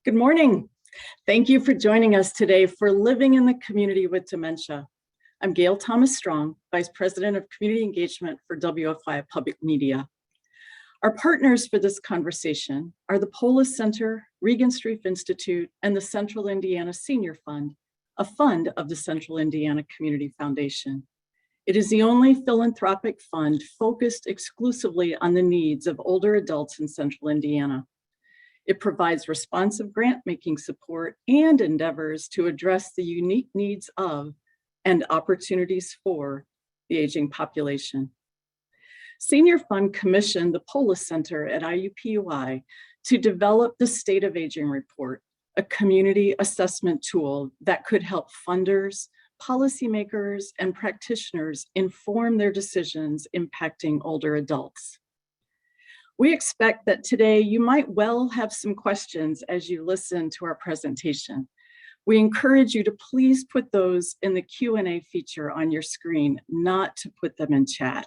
Good morning. Thank you for joining us today for Living in the Community with Dementia. I'm Gail Thomas Strong, Vice President of Community Engagement for WFI Public Media. Our partners for this conversation are the Polis Center, Regan Street Institute, and the Central Indiana Senior Fund, a fund of the Central Indiana Community Foundation. It is the only philanthropic fund focused exclusively on the needs of older adults in Central Indiana. It provides responsive grant-making support and endeavors to address the unique needs of and opportunities for the aging population. Senior Fund commissioned the Polis Center at IUPUI to develop the State of Aging Report, a community assessment tool that could help funders, policymakers, and practitioners inform their decisions impacting older adults. We expect that today you might well have some questions as you listen to our presentation. We encourage you to please put those in the Q&A feature on your screen, not to put them in chat.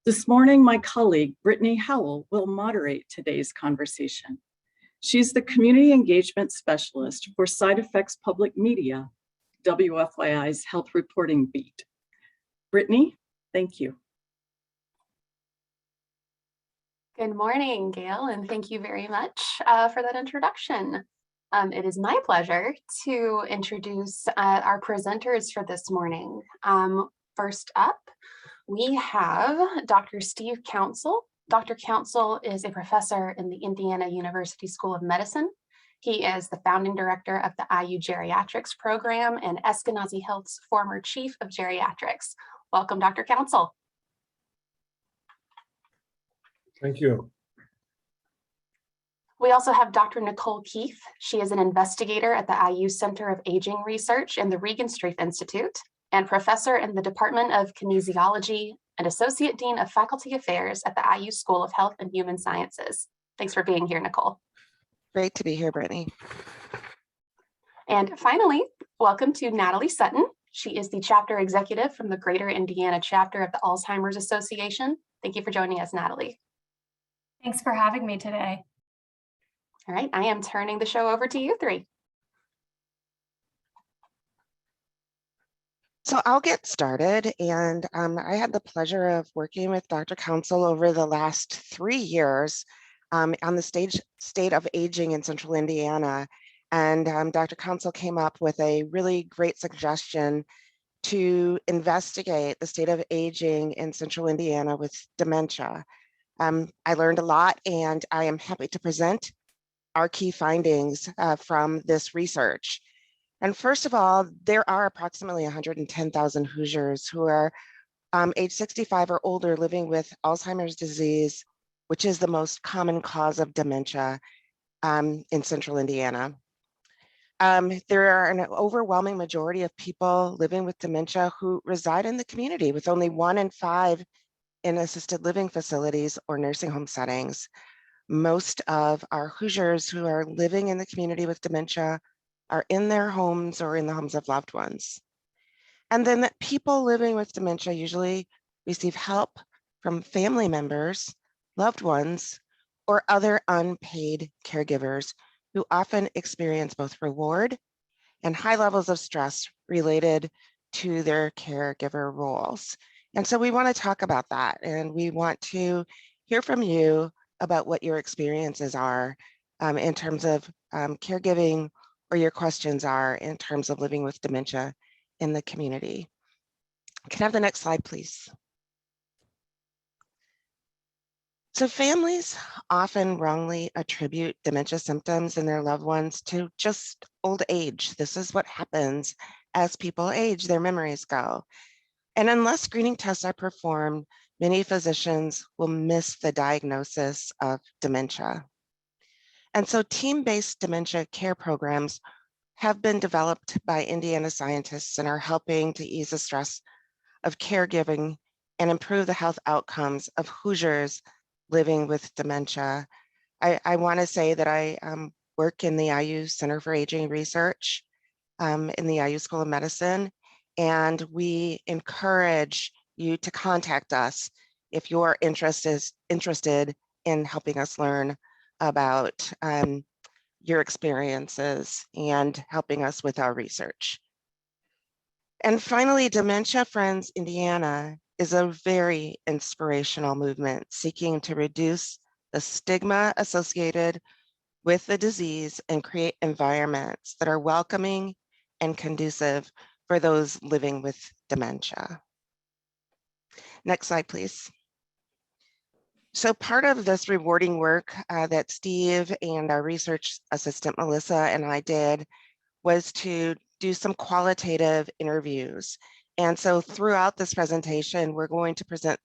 This morning, my colleague, Brittany Howell, will moderate today's conversation. She's the Community Engagement Specialist for Side Effects Public Media, WFYI's Health Reporting Beat. Brittany, thank you. Good morning, Gail, and thank you very much for that introduction. It is my pleasure to introduce our presenters for this morning. First up, we have Dr. Steve Council. Dr. Council is a professor in the Indiana University School of Medicine. He is the founding director of the IU Geriatrics program and Eskenazi Health's former chief of geriatrics. Welcome, Dr. Council. Thank you. We also have Dr. Nicole Keith. She is an investigator at the IU Center of Aging Research and the Regan Street Institute, and professor in the Department of Kinesiology and Associate Dean of Faculty Affairs at the IU School of Health and Human Sciences. Thanks for being here, Nicole. Great to be here, Brittany. And finally, welcome to Natalie Sutton. She is the chapter executive from the Greater Indiana chapter of the Alzheimer's Association. Thank you for joining us, Natalie. Thanks for having me today. All right, I am turning the show over to you three. So I'll get started, and I had the pleasure of working with Dr. Council over the last 3 years on the state of aging in Central Indiana. And Dr. Council came up with a really great suggestion to investigate the state of aging in Central Indiana with dementia. I learned a lot, and I am happy to present our key findings from this research. And first of all, there are approximately 110,000 Hoosiers who are age 65 or older living with Alzheimer's disease, which is the most common cause of dementia in Central Indiana. There are an overwhelming majority of people living with dementia who reside in the community, with only 1 in 5 in assisted living facilities or nursing home settings. Most of our Hoosiers who are living in the community with dementia are in their homes or in the homes of loved ones. And then that people living with dementia usually receive help from family members, loved ones, or other unpaid caregivers who often experience both reward and high levels of stress related to their caregiver roles. And so we want to talk about that, and we want to hear from you about what your experiences are in terms of caregiving, or your questions are in terms of living with dementia in the community. Can I have the next slide, please? So families often wrongly attribute dementia symptoms in their loved ones to just old age. This is what happens as people age, their memories go. And unless screening tests are performed, many physicians will miss the diagnosis of dementia. And so team-based dementia care programs have been developed by Indiana scientists and are helping to ease the stress of caregiving and improve the health outcomes of Hoosiers living with dementia. I want to say that I work in the IU Center for Aging Research in the IU School of Medicine, and we encourage you to contact us if you're interested in helping us learn about your experiences and helping us with our research. And finally, Dementia Friends Indiana is a very inspirational movement seeking to reduce the stigma associated with the disease and create environments that are welcoming and conducive for those living with dementia. Next slide, please. So part of this rewarding work that Steve and our research assistant, Melissa, and I did was to do some qualitative interviews. And so throughout this presentation, we're going to present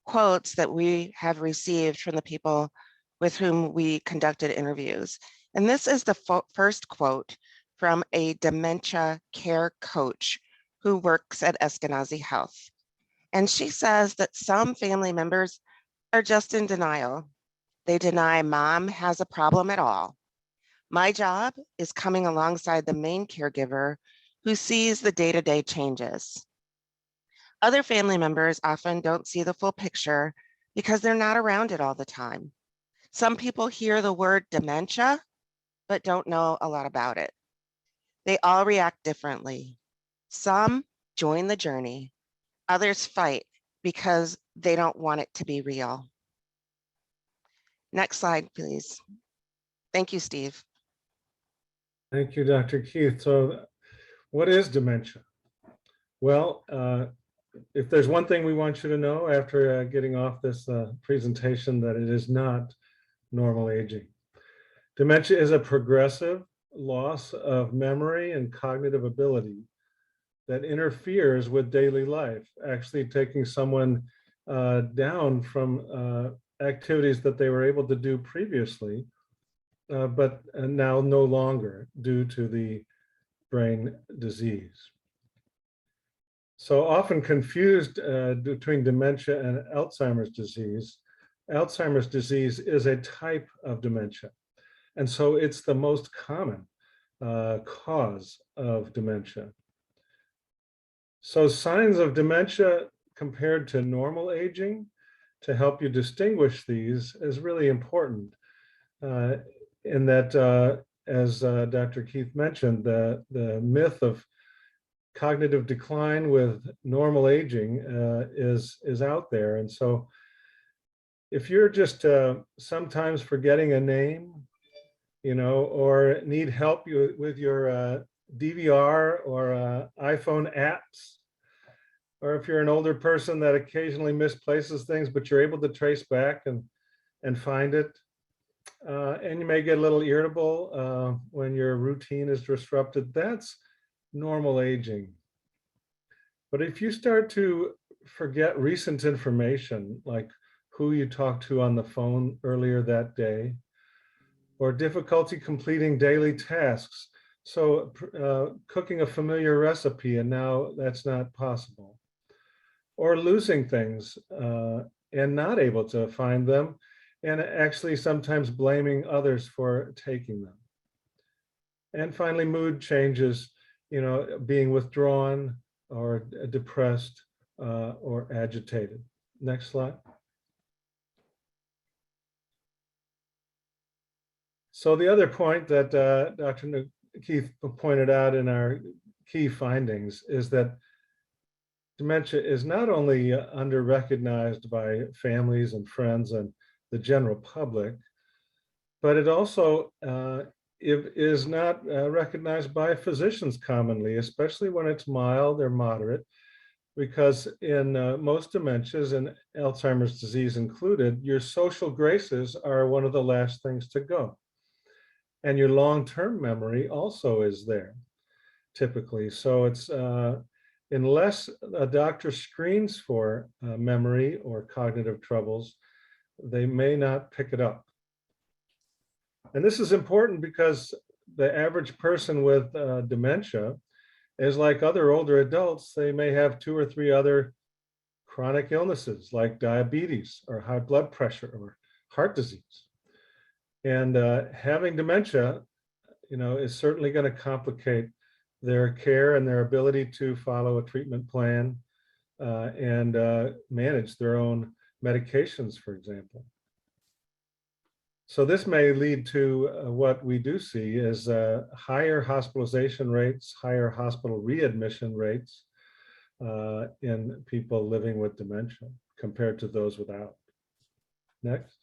quotes that we have received from the people with whom we conducted interviews. And this is the first quote from a dementia care coach who works at Eskenazi Health. And she says that some family members are just in denial. They deny mom has a problem at all. My job is coming alongside the main caregiver who sees the day-to-day changes. Other family members often don't see the full picture because they're not around it all the time. Some people hear the word dementia, but don't know a lot about it. They all react differently. Some join the journey, others fight because they don't want it to be real. Next slide, please. Thank you, Steve. Thank you, Dr. Keith. So what is dementia? Well, if there's one thing we want you to know after getting off this presentation, that it is not normal aging. Dementia is a progressive loss of memory and cognitive ability that interferes with daily life, actually taking someone down from activities that they were able to do previously, but now no longer due to the brain disease. So often confused between dementia and Alzheimer's disease. Alzheimer's disease is a type of dementia. And so it's the most common cause of dementia. So signs of dementia compared to normal aging, to help you distinguish these, is really important in that, as Dr. Keith mentioned, the myth of cognitive decline with normal aging is out there. And so if you're just sometimes forgetting a name, you know, or need help with your DVR or iPhone apps, or if you're an older person that occasionally misplaces things, but you're able to trace back and find it, and you may get a little irritable when your routine is disrupted, that's normal aging. But if you start to forget recent information, like who you talked to on the phone earlier that day, or difficulty completing daily tasks, so cooking a familiar recipe and now that's not possible, or losing things and not able to find them, and actually sometimes blaming others for taking them. And finally, mood changes, you know, being withdrawn or depressed or agitated. Next slide. So the other point that Dr. Keith pointed out in our key findings is that dementia is not only under-recognized by families and friends and the general public, but it also is not recognized by physicians commonly, especially when it's mild or moderate, because in most dementias, and Alzheimer's disease included, your social graces are one of the last things to go. And your long-term memory also is there, typically. So it's, unless a doctor screens for memory or cognitive troubles, they may not pick it up. And this is important because the average person with dementia is like other older adults. They may have 2 or 3 other chronic illnesses like diabetes or high blood pressure or heart disease. And having dementia, you know, is certainly going to complicate their care and their ability to follow a treatment plan and manage their own medications, for example. So this may lead to what we do see is higher hospitalization rates, higher hospital readmission rates in people living with dementia compared to those without. Next.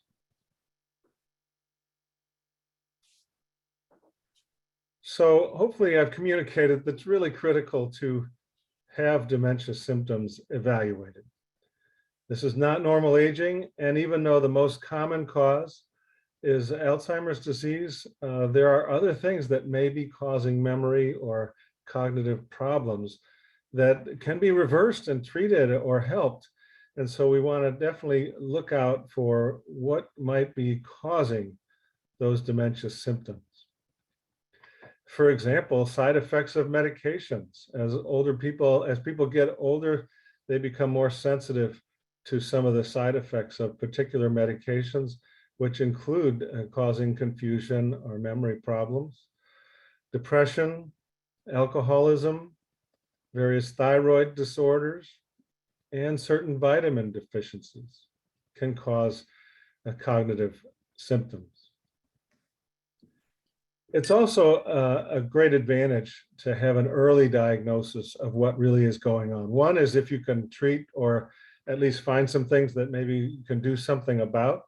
So hopefully I've communicated that's really critical to have dementia symptoms evaluated. This is not normal aging, and even though the most common cause is Alzheimer's disease, there are other things that may be causing memory or cognitive problems that can be reversed and treated or helped. And so we want to definitely look out for what might be causing those dementia symptoms. For example, side effects of medications. As people get older, they become more sensitive to some of the side effects of particular medications, which include causing confusion or memory problems. Depression, alcoholism, various thyroid disorders, and certain vitamin deficiencies can cause cognitive symptoms. It's also a great advantage to have an early diagnosis of what really is going on. One is if you can treat or at least find some things that maybe you can do something about.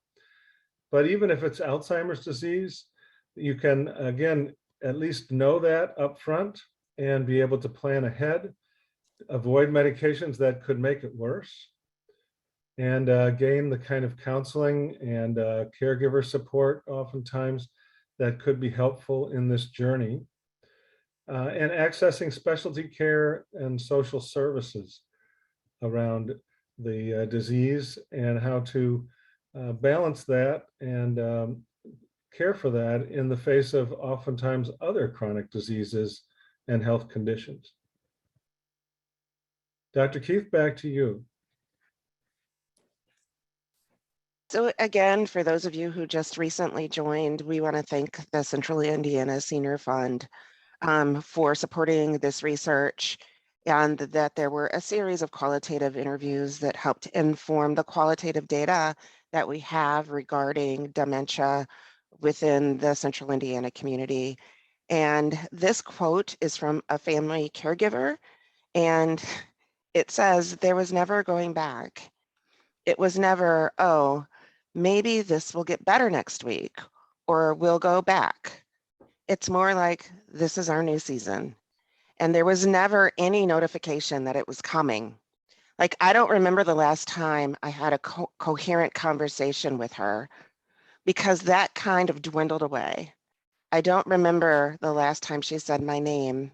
But even if it's Alzheimer's disease, you can, again, at least know that up front and be able to plan ahead, avoid medications that could make it worse, and gain the kind of counseling and caregiver support oftentimes that could be helpful in this journey, and accessing specialty care and social services around the disease and how to balance that and care for that in the face of oftentimes other chronic diseases and health conditions. Dr. Keith, back to you. So again, for those of you who just recently joined, we want to thank the Central Indiana Senior Fund for supporting this research, and that there were a series of qualitative interviews that helped inform the qualitative data that we have regarding dementia within the Central Indiana community. And this quote is from a family caregiver, and it says, "There was never going back. It was never, oh, maybe this will get better next week, or we'll go back. It's more like, this is our new season." And there was never any notification that it was coming. Like, I don't remember the last time I had a coherent conversation with her, because that kind of dwindled away. I don't remember the last time she said my name,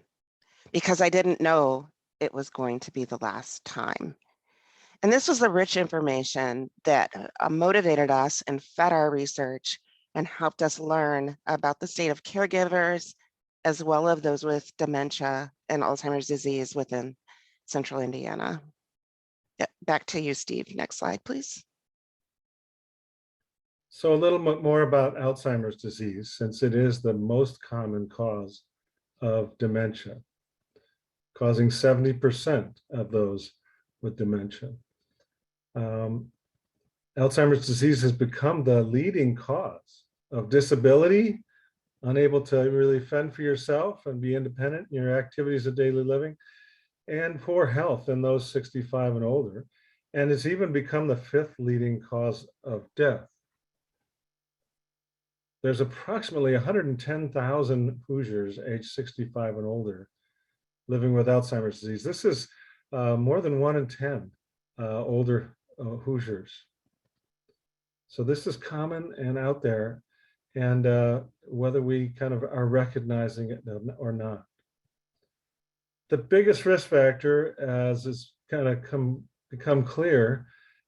because I didn't know it was going to be the last time. And this was the rich information that motivated us and fed our research and helped us learn about the state of caregivers, as well as those with dementia and Alzheimer's disease within Central Indiana. Yeah, back to you, Steve. Next slide, please. So a little bit more about Alzheimer's disease, since it is the most common cause of dementia, causing 70% of those with dementia. Alzheimer's disease has become the leading cause of disability, unable to really fend for yourself and be independent in your activities of daily living, and poor health in those 65 and older. And it's even become the 5th leading cause of death. There's approximately 110,000 Hoosiers aged 65 and older living with Alzheimer's disease. This is more than 1 in 10 older Hoosiers. So this is common and out there, and whether we kind of are recognizing it or not. The biggest risk factor, as is kind of become clear,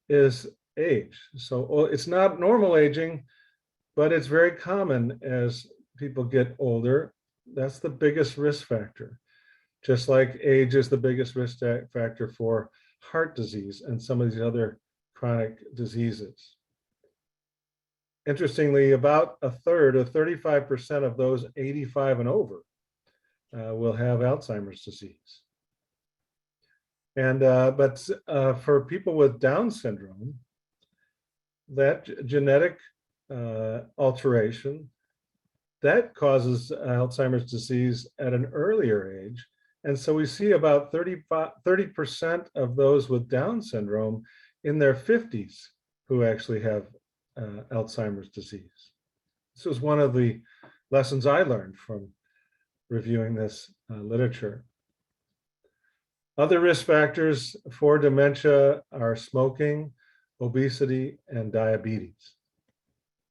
is age. So it's not normal aging, but it's very common as people get older. That's the biggest risk factor. Just like age is the biggest risk factor for heart disease and some of these other chronic diseases. Interestingly, about a third, or 35% of those 85 and over will have Alzheimer's disease. And but for people with Down syndrome, that genetic alteration, that causes Alzheimer's disease at an earlier age. And so we see about 30% of those with Down syndrome in their 50s who actually have Alzheimer's disease. This was one of the lessons I learned from reviewing this literature. Other risk factors for dementia are smoking, obesity, and diabetes.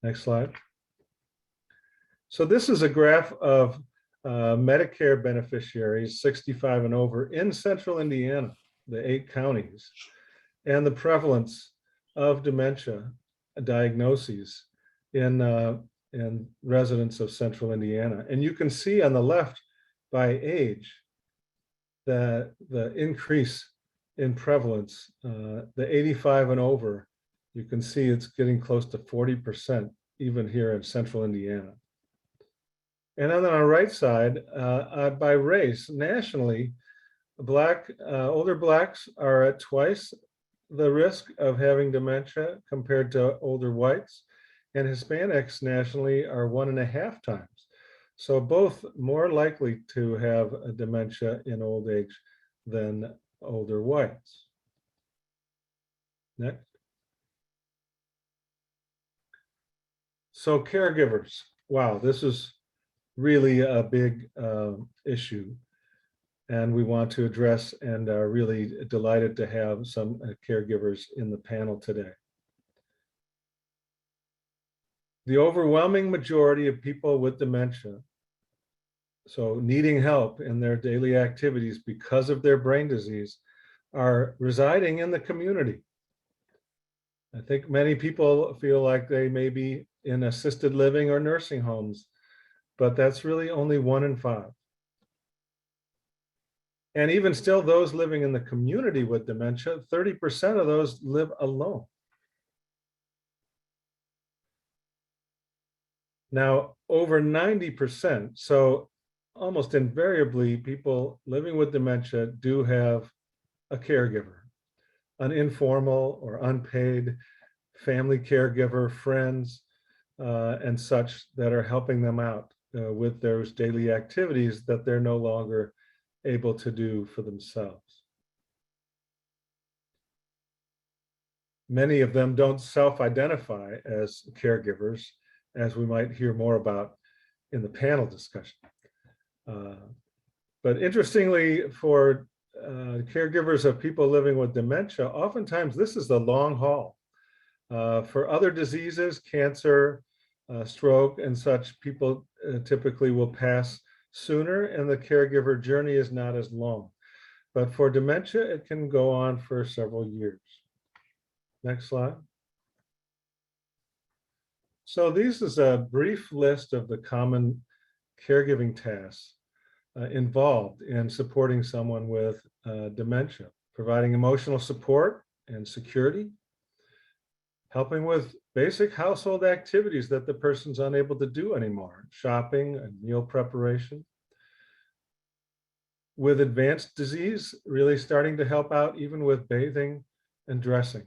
Next slide. So this is a graph of Medicare beneficiaries 65 and over in central Indiana, the 8 counties, and the prevalence of dementia diagnoses in residents of central Indiana. And you can see on the left by age the increase in prevalence, the 85 and over, you can see it's getting close to 40% even here in central Indiana. And then on the right side, by race, nationally, older Blacks are at twice the risk of having dementia compared to older whites, and Hispanics nationally are 1.5 times. So both more likely to have a dementia in old age than older whites. Next. So caregivers, wow, this is really a big issue, and we want to address and are really delighted to have some caregivers in the panel today. The overwhelming majority of people with dementia, so needing help in their daily activities because of their brain disease, are residing in the community. I think many people feel like they may be in assisted living or nursing homes, but that's really only 1 in 5. And even still, those living in the community with dementia, 30% of those live alone. Now, over 90%, so almost invariably, people living with dementia do have a caregiver, an informal or unpaid family caregiver, friends, and such that are helping them out with those daily activities that they're no longer able to do for themselves. Many of them don't self-identify as caregivers, as we might hear more about in the panel discussion. But interestingly, for caregivers of people living with dementia, oftentimes this is the long haul. For other diseases, cancer, stroke, and such, people typically will pass sooner, and the caregiver journey is not as long. But for dementia, it can go on for several years. Next slide. So this is a brief list of the common caregiving tasks involved in supporting someone with dementia: providing emotional support and security, helping with basic household activities that the person's unable to do anymore, shopping and meal preparation. With advanced disease, really starting to help out even with bathing and dressing.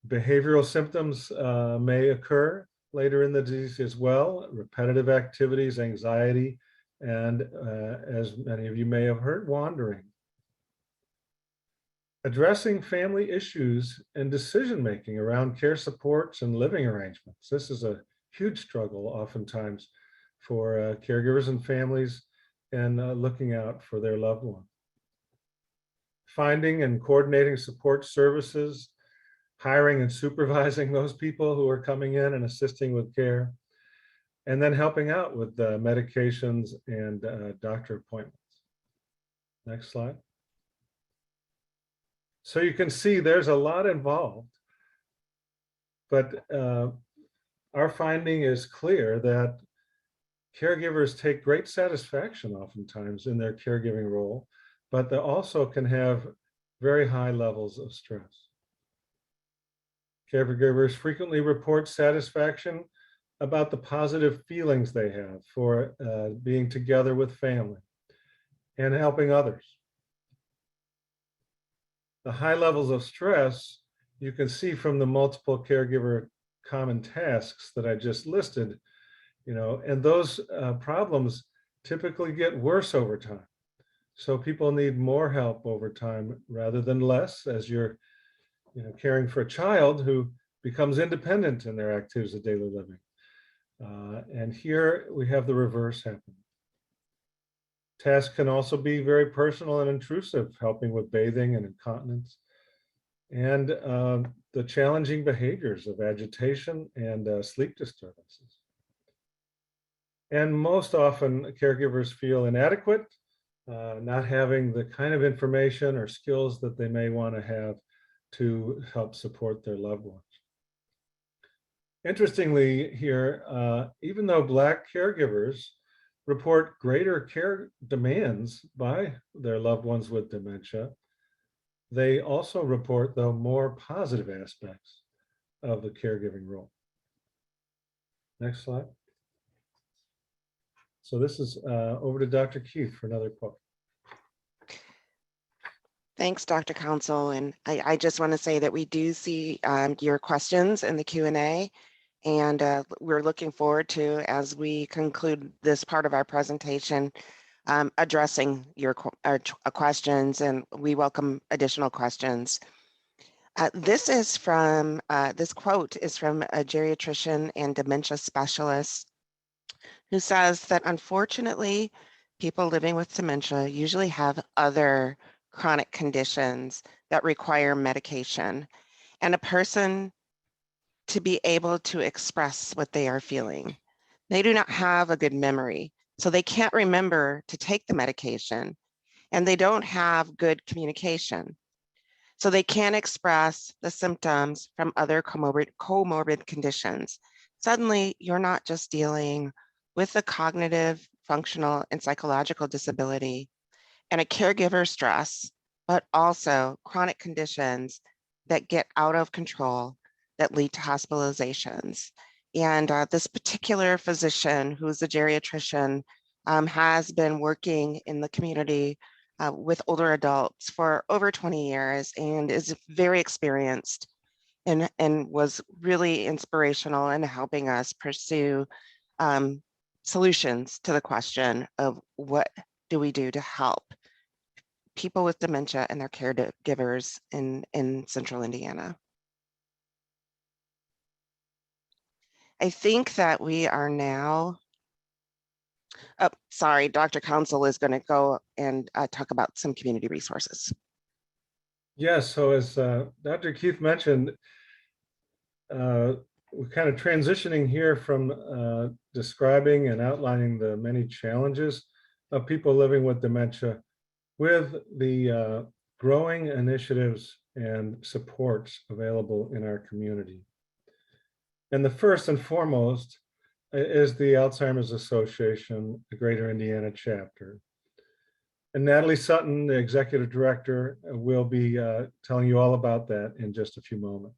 Behavioral symptoms may occur later in the disease as well: repetitive activities, anxiety, and as many of you may have heard, wandering. Addressing family issues and decision-making around care supports and living arrangements. This is a huge struggle oftentimes for caregivers and families, and looking out for their loved one. Finding and coordinating support services, hiring and supervising those people who are coming in and assisting with care, and then helping out with medications and doctor appointments. Next slide. So you can see there's a lot involved, but our finding is clear that caregivers take great satisfaction oftentimes in their caregiving role, but they also can have very high levels of stress. Caregivers frequently report satisfaction about the positive feelings they have for being together with family and helping others. The high levels of stress you can see from the multiple caregiver common tasks that I just listed, and those problems typically get worse over time. So people need more help over time rather than less, as you're caring for a child who becomes independent in their activities of daily living. And here we have the reverse happening. Tasks can also be very personal and intrusive, helping with bathing and incontinence, and the challenging behaviors of agitation and sleep disturbances. And most often, caregivers feel inadequate, not having the kind of information or skills that they may want to have to help support their loved ones. Interestingly here, even though Black caregivers report greater care demands by their loved ones with dementia, they also report, though, more positive aspects of the caregiving role. Next slide. So this is over to Dr. Keith for another quote. Thanks, Dr. Council. And I just want to say that we do see your questions in the Q&A, and we're looking forward to, as we conclude this part of our presentation, addressing your questions, and we welcome additional questions. This quote is from a geriatrician and dementia specialist who says that unfortunately, people living with dementia usually have other chronic conditions that require medication, and a person to be able to express what they are feeling. They do not have a good memory, so they can't remember to take the medication, and they don't have good communication. So they can't express the symptoms from other comorbid conditions. Suddenly, you're not just dealing with a cognitive, functional, and psychological disability and a caregiver stress, but also chronic conditions that get out of control that lead to hospitalizations. And this particular physician, who's a geriatrician, has been working in the community with older adults for over 20 years and is very experienced and was really inspirational in helping us pursue solutions to the question of what do we do to help people with dementia and their caregivers in Central Indiana. I think that we are now, sorry, Dr. Council is going to go and talk about some community resources. Yes, so as Dr. Keith mentioned, we're kind of transitioning here from describing and outlining the many challenges of people living with dementia with the growing initiatives and supports available in our community. And the first and foremost is the Alzheimer's Association, the Greater Indiana chapter. And Natalie Sutton, the executive director, will be telling you all about that in just a few moments.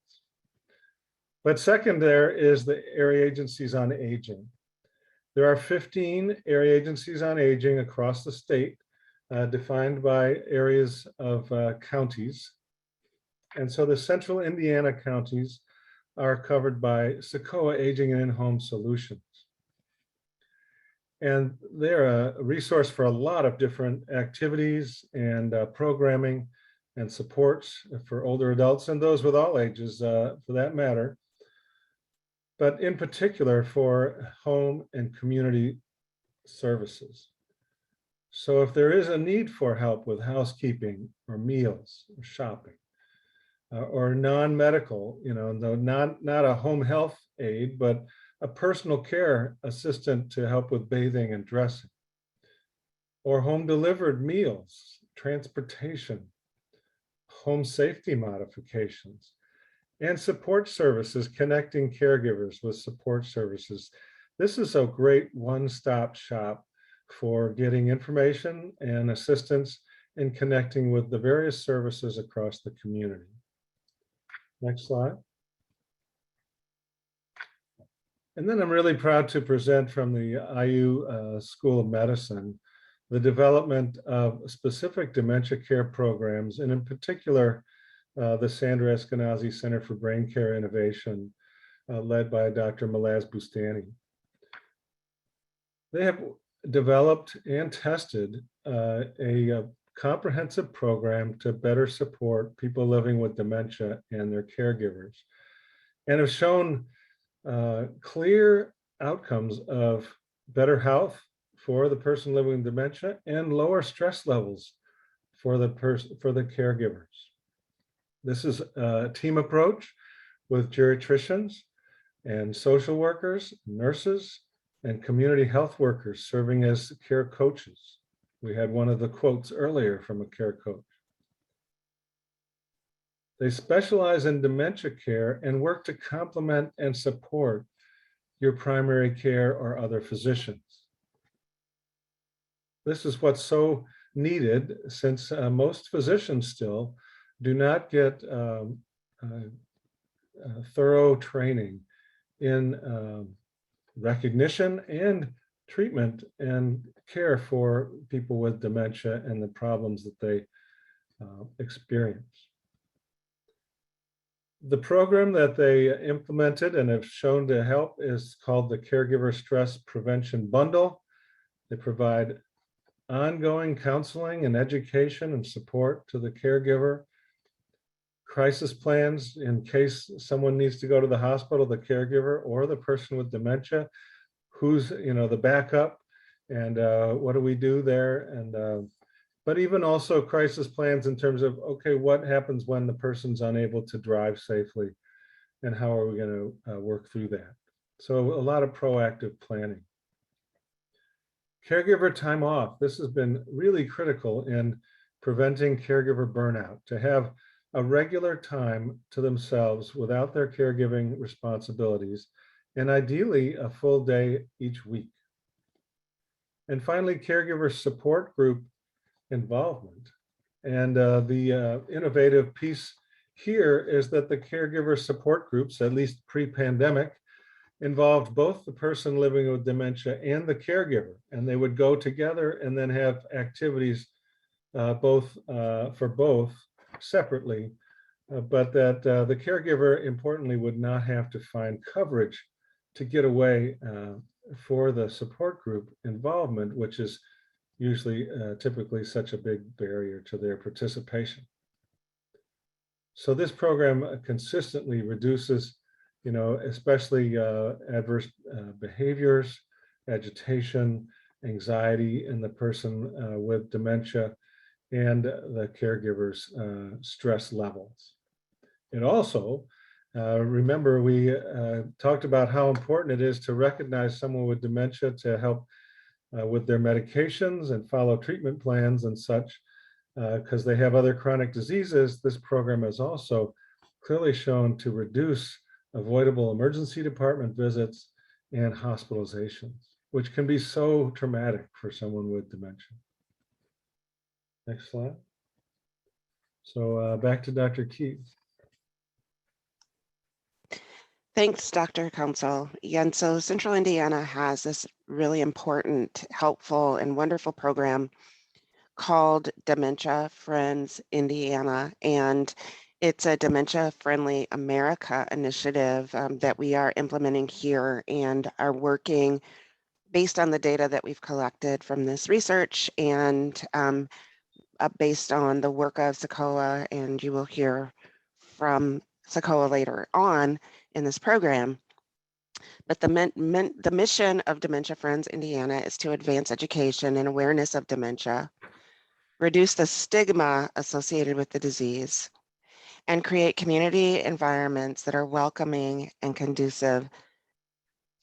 But second, there is the area agencies on aging. There are 15 area agencies on aging across the state, defined by areas of counties. And so the Central Indiana counties are covered by SACOA Aging and In-Home Solutions. And they're a resource for a lot of different activities and programming and supports for older adults and those with all ages for that matter, but in particular for home and community services. So if there is a need for help with housekeeping or meals or shopping, or non-medical, not a home health aide, but a personal care assistant to help with bathing and dressing, or home delivered meals, transportation, home safety modifications, and support services, connecting caregivers with support services. This is a great one-stop shop for getting information and assistance in connecting with the various services across the community. Next slide. And then I'm really proud to present from the IU School of Medicine the development of specific dementia care programs, and in particular, the Sandra Eskenazi Center for Brain Care Innovation, led by Dr. Malaz Bustani. They have developed and tested a comprehensive program to better support people living with dementia and their caregivers, and have shown clear outcomes of better health for the person living with dementia and lower stress levels for the caregivers. This is a team approach with geriatricians and social workers, nurses, and community health workers serving as care coaches. We had one of the quotes earlier from a care coach. They specialize in dementia care and work to complement and support your primary care or other physicians. This is what's so needed, since most physicians still do not get thorough training in recognition and treatment and care for people with dementia and the problems that they experience. The program that they implemented and have shown to help is called the Caregiver Stress Prevention Bundle. They provide ongoing counseling and education and support to the caregiver, crisis plans in case someone needs to go to the hospital, the caregiver or the person with dementia, who's the backup, and what do we do there, and but even also crisis plans in terms of, okay, what happens when the person's unable to drive safely, and how are we going to work through that? So a lot of proactive planning. Caregiver time off. This has been really critical in preventing caregiver burnout, to have a regular time to themselves without their caregiving responsibilities, and ideally a full day each week. And finally, caregiver support group involvement. And the innovative piece here is that the caregiver support groups, at least pre-pandemic, involved both the person living with dementia and the caregiver, and they would go together and then have activities for both separately, but that the caregiver, importantly, would not have to find coverage to get away for the support group involvement, which is usually typically such a big barrier to their participation. So this program consistently reduces, especially adverse behaviors, agitation, anxiety in the person with dementia, and the caregiver's stress levels. It also, remember, we talked about how important it is to recognize someone with dementia, to help with their medications and follow treatment plans and such, because they have other chronic diseases. This program has also clearly shown to reduce avoidable emergency department visits and hospitalizations, which can be so traumatic for someone with dementia. Next slide. So back to Dr. Keith. Thanks, Dr. Council. And so Central Indiana has this really important, helpful, and wonderful program called Dementia Friends Indiana. And it's a Dementia Friendly America initiative that we are implementing here and are working based on the data that we've collected from this research and based on the work of SACOA, and you will hear from SACOA later on in this program. But the mission of Dementia Friends Indiana is to advance education and awareness of dementia, reduce the stigma associated with the disease, and create community environments that are welcoming and conducive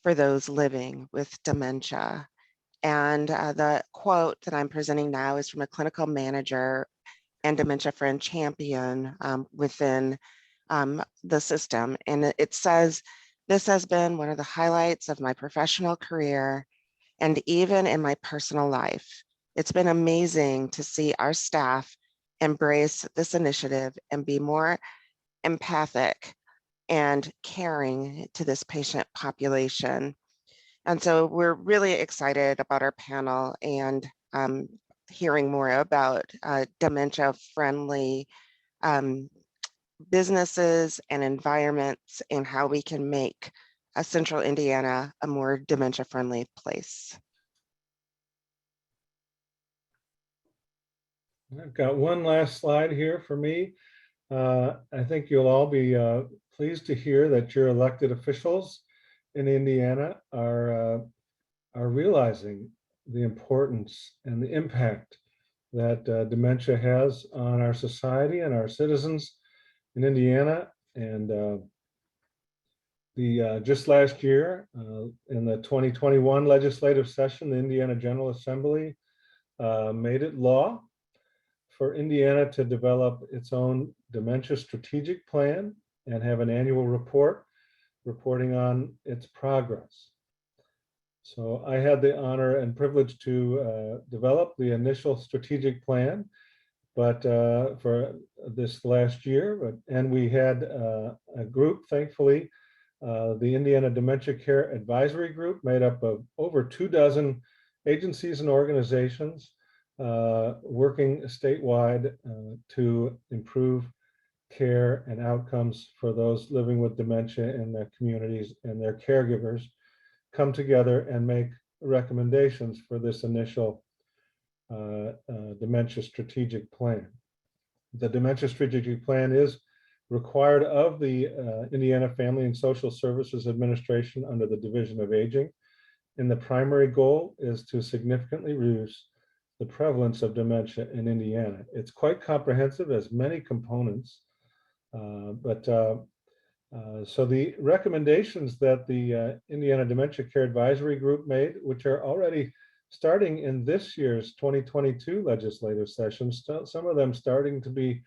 for those living with dementia. And the quote that I'm presenting now is from a clinical manager and dementia friend champion within the system. And it says, "This has been one of the highlights of my professional career and even in my personal life. It's been amazing to see our staff embrace this initiative and be more empathic and caring to this patient population." And so we're really excited about our panel and hearing more about dementia-friendly businesses and environments and how we can make Central Indiana a more dementia-friendly place. I've got one last slide here for me. I think you'll all be pleased to hear that your elected officials in Indiana are realizing the importance and the impact that dementia has on our society and our citizens in Indiana. And just last year, in the 2021 legislative session, the Indiana General Assembly made it law for Indiana to develop its own dementia strategic plan and have an annual report reporting on its progress. So I had the honor and privilege to develop the initial strategic plan, but for this last year, and we had a group, thankfully, the Indiana Dementia Care Advisory Group, made up of over 24 agencies and organizations working statewide to improve care and outcomes for those living with dementia in their communities, and their caregivers come together and make recommendations for this initial dementia strategic plan. The dementia strategic plan is required of the Indiana Family and Social Services Administration under the Division of Aging, and the primary goal is to significantly reduce the prevalence of dementia in Indiana. It's quite comprehensive, as many components, so the recommendations that the Indiana Dementia Care Advisory Group made, which are already starting in this year's 2022 legislative session, some of them starting to be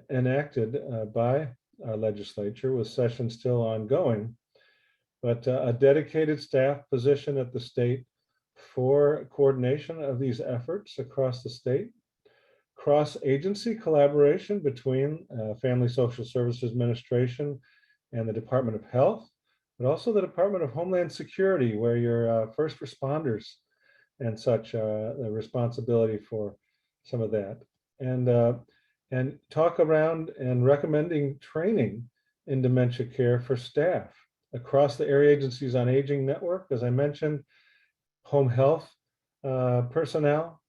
enacted by our legislature, with sessions still ongoing, but a dedicated staff position at the state for coordination of these efforts across the state, cross-agency collaboration between Family Social Services Administration and the Department of Health, but also the Department of Homeland Security, where your first responders and such the responsibility for some of that, and talk around and recommending training in dementia care for staff across the area agencies on aging network, as I mentioned, home health personnel,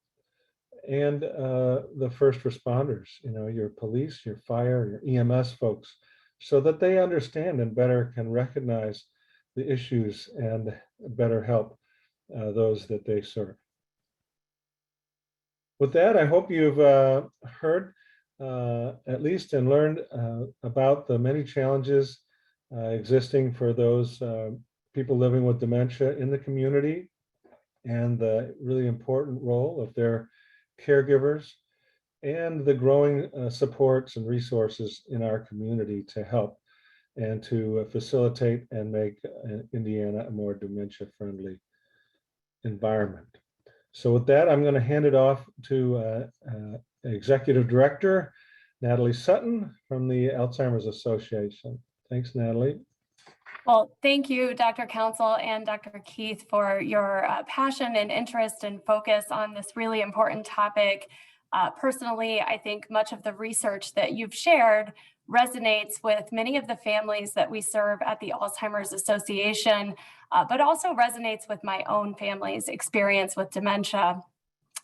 and the first responders, your police, your fire, your EMS folks, so that they understand and better can recognize the issues and better help those that they serve. With that, I hope you've heard at least and learned about the many challenges existing for those people living with dementia in the community, and the really important role of their caregivers, and the growing supports and resources in our community to help and to facilitate and make Indiana a more dementia-friendly environment. So with that, I'm going to hand it off to Executive Director Natalie Sutton from the Alzheimer's Association. Thanks, Natalie. Well, thank you, Dr. Council and Dr. Keith, for your passion and interest and focus on this really important topic. Personally, I think much of the research that you've shared resonates with many of the families that we serve at the Alzheimer's Association, but also resonates with my own family's experience with dementia.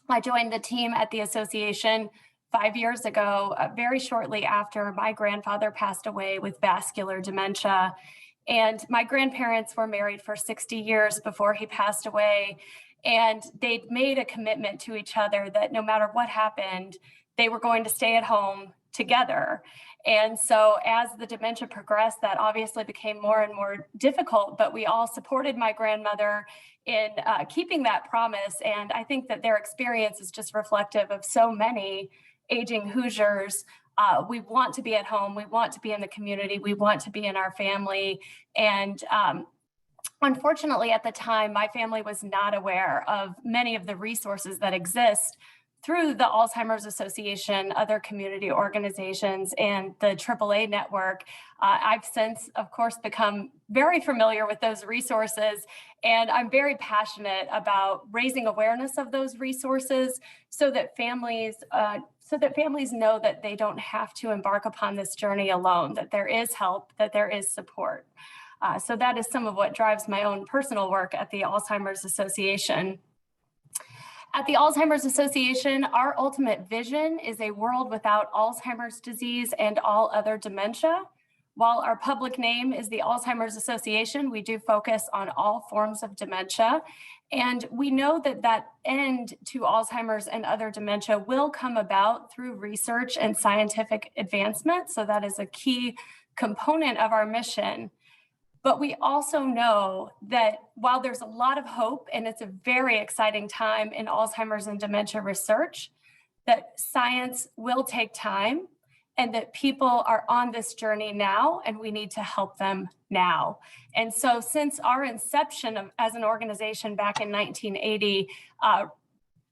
I joined the team at the association 5 years ago, very shortly after my grandfather passed away with vascular dementia. And my grandparents were married for 60 years before he passed away. And they'd made a commitment to each other that no matter what happened, they were going to stay at home together. And so as the dementia progressed, that obviously became more and more difficult, but we all supported my grandmother in keeping that promise. And I think that their experience is just reflective of so many aging Hoosiers. We want to be at home. We want to be in the community. We want to be in our family. And unfortunately, at the time, my family was not aware of many of the resources that exist through the Alzheimer's Association, other community organizations, and the AAA network, I've since, of course, become very familiar with those resources, and I'm very passionate about raising awareness of those resources so that families know that they don't have to embark upon this journey alone, that there is help, that there is support. So that is some of what drives my own personal work at the Alzheimer's Association. At the Alzheimer's Association, our ultimate vision is a world without Alzheimer's disease and all other dementia. While our public name is the Alzheimer's Association, we do focus on all forms of dementia. And we know that that end to Alzheimer's and other dementia will come about through research and scientific advancement. So that is a key component of our mission. But we also know that while there's a lot of hope and it's a very exciting time in Alzheimer's and dementia research, that science will take time and that people are on this journey now and we need to help them now. And so since our inception as an organization back in 1980,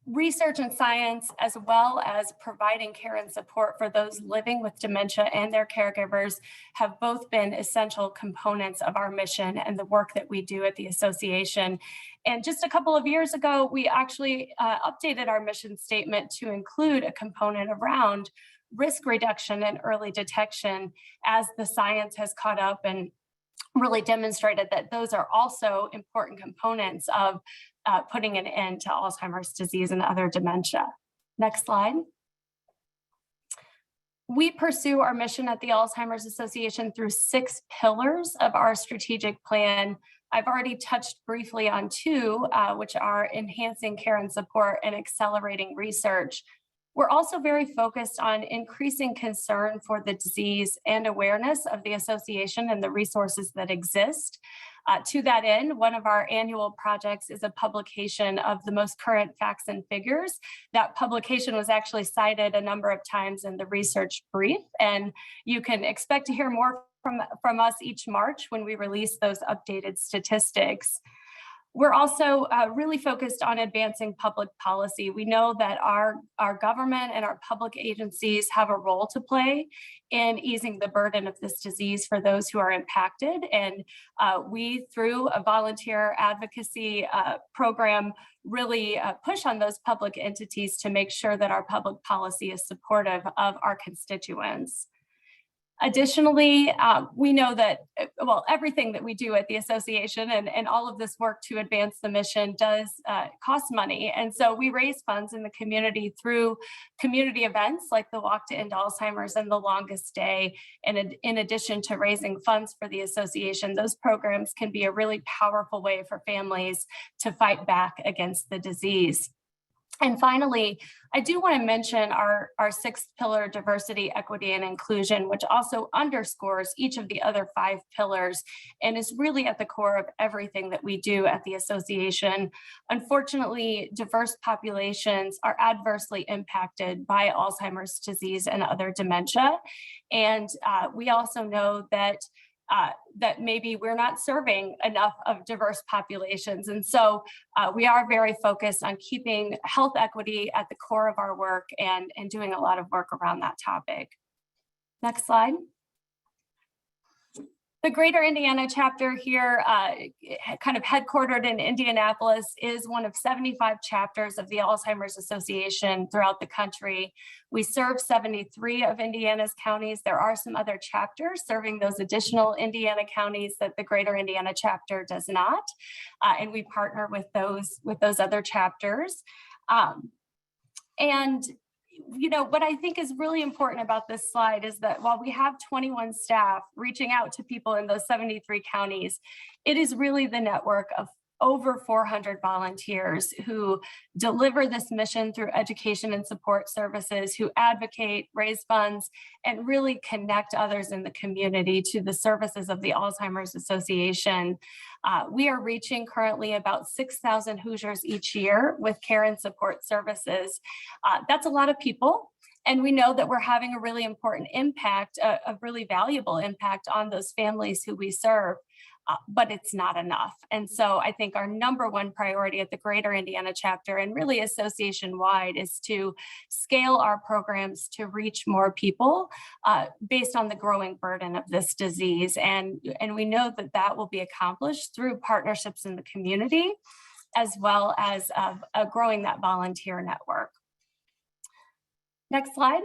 research and science, as well as providing care and support for those living with dementia and their caregivers, have both been essential components of our mission and the work that we do at the association. And just a couple of years ago, we actually updated our mission statement to include a component around risk reduction and early detection as the science has caught up and really demonstrated that those are also important components of putting an end to Alzheimer's disease and other dementia. Next slide. We pursue our mission at the Alzheimer's Association through 6 pillars of our strategic plan. I've already touched briefly on 2, which are enhancing care and support and accelerating research. We're also very focused on increasing concern for the disease and awareness of the association and the resources that exist. To that end, one of our annual projects is a publication of the most current facts and figures. That publication was actually cited a number of times in the research brief, and you can expect to hear more from us each March when we release those updated statistics. We're also really focused on advancing public policy. We know that our government and our public agencies have a role to play in easing the burden of this disease for those who are impacted. And we, through a volunteer advocacy program, really push on those public entities to make sure that our public policy is supportive of our constituents. Additionally, we know that, well, everything that we do at the association and all of this work to advance the mission does cost money. And so we raise funds in the community through community events like the Walk to End Alzheimer's and the Longest Day. And in addition to raising funds for the association, those programs can be a really powerful way for families to fight back against the disease. And finally, I do want to mention our 6th pillar, diversity, equity, and inclusion, which also underscores each of the other 5 pillars and is really at the core of everything that we do at the association. Unfortunately, diverse populations are adversely impacted by Alzheimer's disease and other dementia. And we also know that that maybe we're not serving enough of diverse populations. And so we are very focused on keeping health equity at the core of our work and doing a lot of work around that topic. Next slide. The Greater Indiana chapter here, kind of headquartered in Indianapolis, is one of 75 chapters of the Alzheimer's Association throughout the country. We serve 73 of Indiana's counties. There are some other chapters serving those additional Indiana counties that the Greater Indiana chapter does not. And we partner with those other chapters. And you know, what I think is really important about this slide is that while we have 21 staff reaching out to people in those 73 counties, it is really the network of over 400 volunteers who deliver this mission through education and support services, who advocate, raise funds, and really connect others in the community to the services of the Alzheimer's Association. We are reaching currently about 6,000 Hoosiers each year with care and support services. That's a lot of people. And we know that we're having a really important impact, a really valuable impact on those families who we serve. but it's not enough. And so I think our number one priority at the Greater Indiana chapter and really association-wide is to scale our programs to reach more people based on the growing burden of this disease. And we know that that will be accomplished through partnerships in the community, as well as growing that volunteer network. Next slide.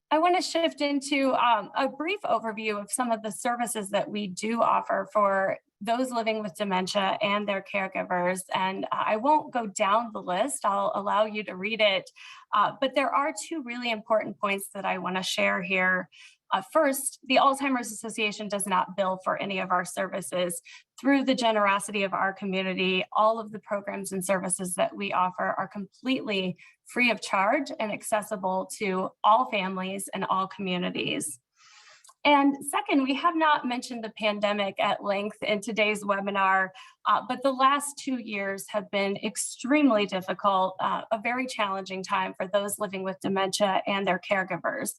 I want to shift into a brief overview of some of the services that we do offer for those living with dementia and their caregivers. And I won't go down the list, I'll allow you to read it. But there are two really important points that I want to share here. First, the Alzheimer's Association does not bill for any of our services. Through the generosity of our community, all of the programs and services that we offer are completely free of charge and accessible to all families and all communities. And second, we have not mentioned the pandemic at length in today's webinar, but the last 2 years have been extremely difficult, a very challenging time for those living with dementia and their caregivers.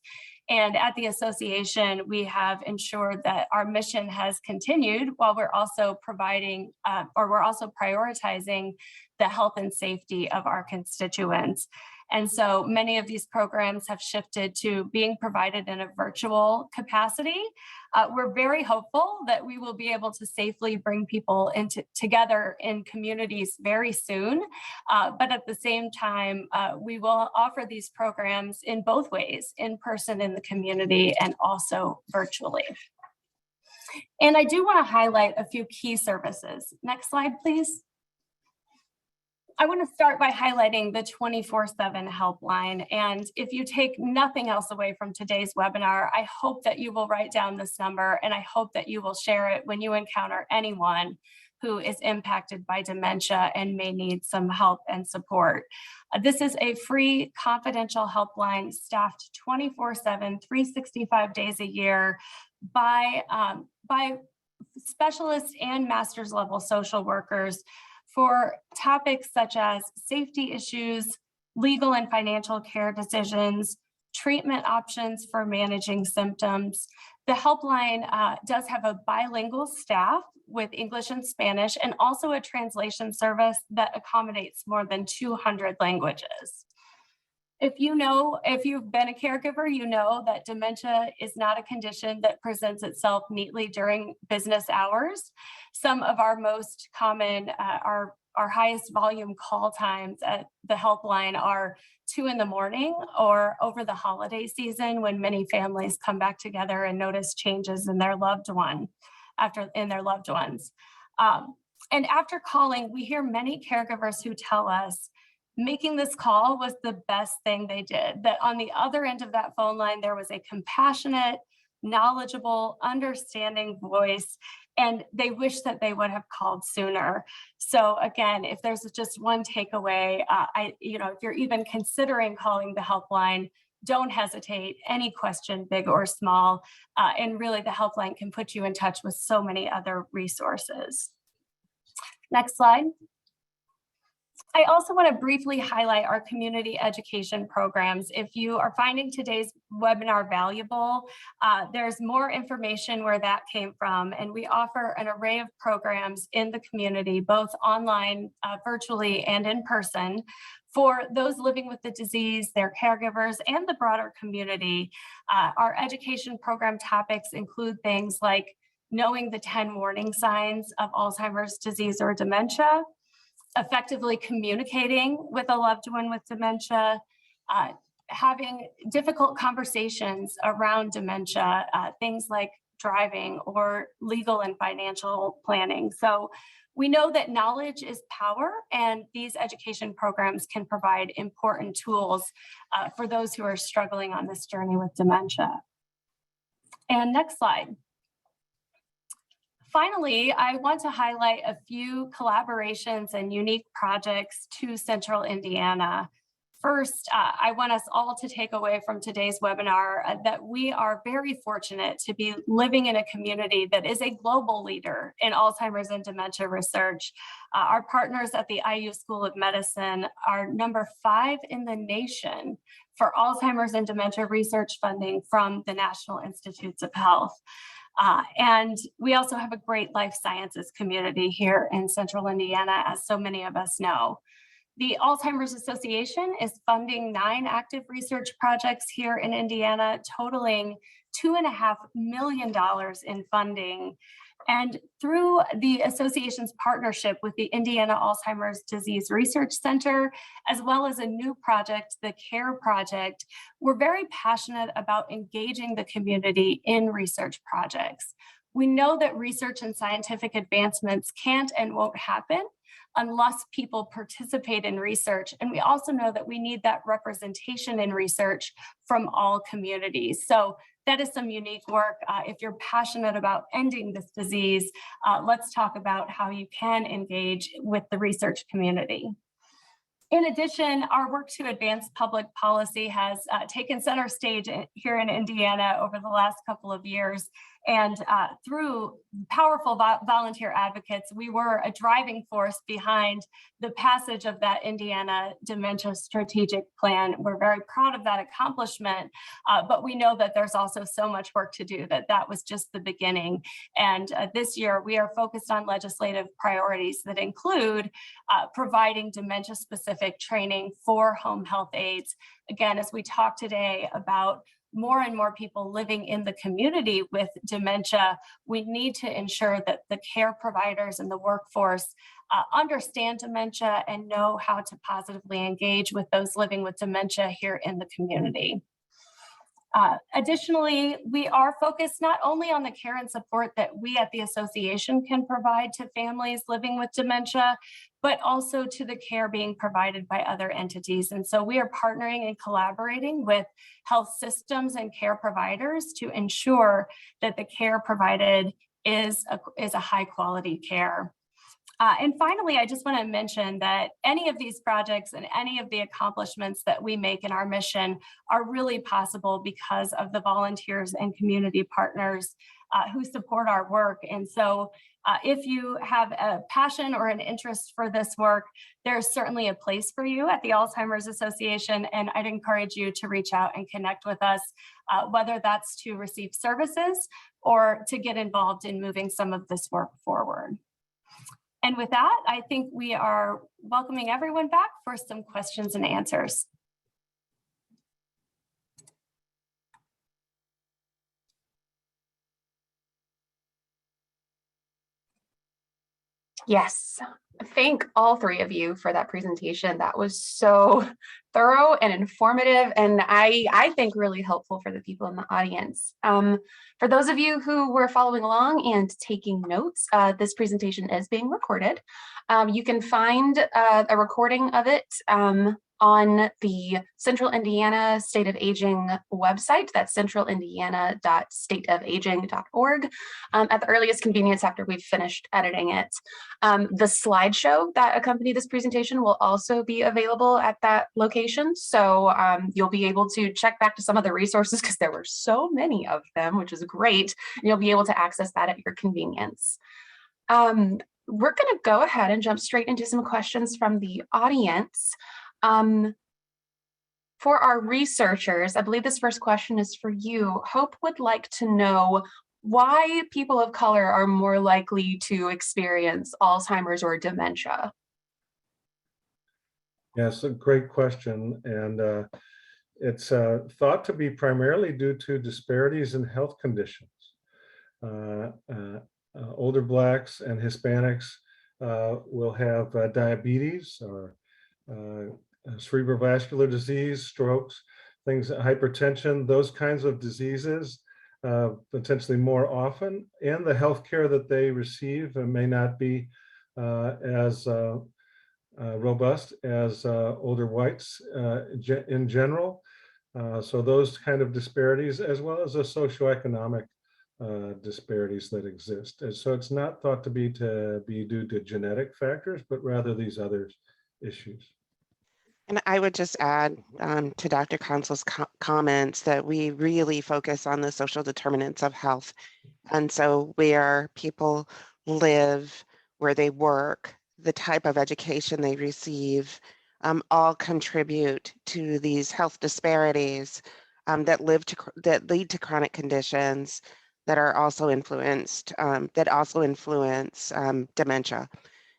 And at the association, we have ensured that our mission has continued while we're also providing, we're also prioritizing the health and safety of our constituents. And so many of these programs have shifted to being provided in a virtual capacity. We're very hopeful that we will be able to safely bring people together in communities very soon. But at the same time, we will offer these programs in both ways, in person in the community and also virtually. And I do want to highlight a few key services. Next slide, please. I want to start by highlighting the 24/7 helpline. And if you take nothing else away from today's webinar, I hope that you will write down this number, and I hope that you will share it when you encounter anyone who is impacted by dementia and may need some help and support. This is a free confidential helpline staffed 24/7, 365 days a year by specialists and master's level social workers for topics such as safety issues, legal and financial care decisions, treatment options for managing symptoms. The helpline does have a bilingual staff with English and Spanish, and also a translation service that accommodates more than 200 languages. If you've been a caregiver, you know that dementia is not a condition that presents itself neatly during business hours. Some of our most common, our highest volume call times at the helpline are 2 in the morning or over the holiday season when many families come back together and notice changes in their loved ones. And after calling, we hear many caregivers who tell us making this call was the best thing they did, that on the other end of that phone line, there was a compassionate, knowledgeable, understanding voice, and they wish that they would have called sooner. So again, if there's just one takeaway, if you're even considering calling the helpline, don't hesitate, any question, big or small, and really the helpline can put you in touch with so many other resources. Next slide. I also want to briefly highlight our community education programs. If you are finding today's webinar valuable, there's more information where that came from, and we offer an array of programs in the community, both online, virtually, and in person, for those living with the disease, their caregivers, and the broader community. Our education program topics include things like knowing the 10 warning signs of Alzheimer's disease or dementia, effectively communicating with a loved one with dementia, having difficult conversations around dementia, things like driving or legal and financial planning. So we know that knowledge is power, and these education programs can provide important tools for those who are struggling on this journey with dementia. And next slide. Finally, I want to highlight a few collaborations and unique projects to Central Indiana. First, I want us all to take away from today's webinar that we are very fortunate to be living in a community that is a global leader in Alzheimer's and dementia research. Our partners at the IU School of Medicine are number 5 in the nation for Alzheimer's and dementia research funding from the National Institutes of Health. And we also have a great life sciences community here in Central Indiana, as so many of us know. The Alzheimer's Association is funding 9 active research projects here in Indiana, totaling $2.5 million in funding. And through the association's partnership with the Indiana Alzheimer's Disease Research Center, as well as a new project, the CARE project, we're very passionate about engaging the community in research projects. We know that research and scientific advancements can't and won't happen unless people participate in research. And we also know that we need that representation in research from all communities. So that is some unique work. If you're passionate about ending this disease, let's talk about how you can engage with the research community. In addition, our work to advance public policy has taken center stage here in Indiana over the last couple of years. And through powerful volunteer advocates, we were a driving force behind the passage of that Indiana Dementia Strategic Plan. We're very proud of that accomplishment, but we know that there's also so much work to do, that was just the beginning. And this year, we are focused on legislative priorities that include providing dementia-specific training for home health aides. Again, as we talk today about more and more people living in the community with dementia, we need to ensure that the care providers and the workforce understand dementia and know how to positively engage with those living with dementia here in the community. Additionally, we are focused not only on the care and support that we at the association can provide to families living with dementia, but also to the care being provided by other entities. And so we are partnering and collaborating with health systems and care providers to ensure that the care provided is a high quality care. And finally, I just want to mention that any of these projects and any of the accomplishments that we make in our mission are really possible because of the volunteers and community partners who support our work. And so if you have a passion or an interest for this work, there's certainly a place for you at the Alzheimer's Association, and I'd encourage you to reach out and connect with us, whether that's to receive services or to get involved in moving some of this work forward. And with that, I think we are welcoming everyone back for some questions and answers. Yes, thank all 3 of you for that presentation. That was so thorough and informative, and I think really helpful for the people in the audience. For those of you who were following along and taking notes, this presentation is being recorded. You can find a recording of it on the Central Indiana State of Aging website. That's centralindiana.stateofaging.org at the earliest convenience after we've finished editing it. The slideshow that accompany this presentation will also be available at that location. So you'll be able to check back to some of the resources because there were so many of them, which is great. And you'll be able to access that at your convenience. We're going to go ahead and jump straight into some questions from the audience. For our researchers, I believe this first question is for you. Hope would like to know why people of color are more likely to experience Alzheimer's or dementia. Yes, a great question. And it's thought to be primarily due to disparities in health conditions. Older Blacks and Hispanics will have diabetes or cerebrovascular disease, strokes, things, hypertension, those kinds of diseases potentially more often, and the health care that they receive may not be as robust as older whites in general. So those kind of disparities, as well as the socioeconomic disparities that exist. And so it's not thought to be due to genetic factors, but rather these other issues. And I would just add to Dr. Consul's comments that we really focus on the social determinants of health. And so where people live, where they work, the type of education they receive, all contribute to these health disparities that lead to chronic conditions that are also influenced, that also influence dementia.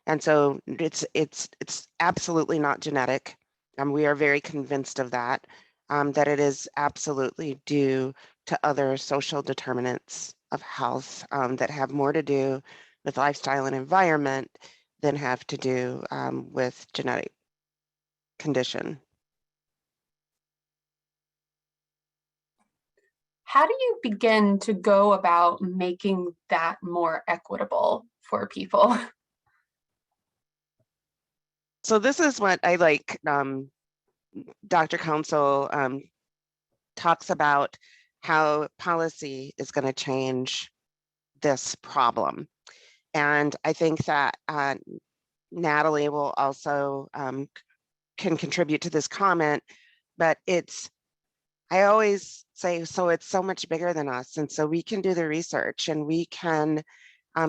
And so it's absolutely not genetic. We are very convinced of that, that it is absolutely due to other social determinants of health that have more to do with lifestyle and environment than have to do with genetic condition. How do you begin to go about making that more equitable for people? So this is what I like. Dr. Council talks about how policy is going to change this problem. And I think that Natalie will also can contribute to this comment, but I always say, so it's so much bigger than us. And so we can do the research and we can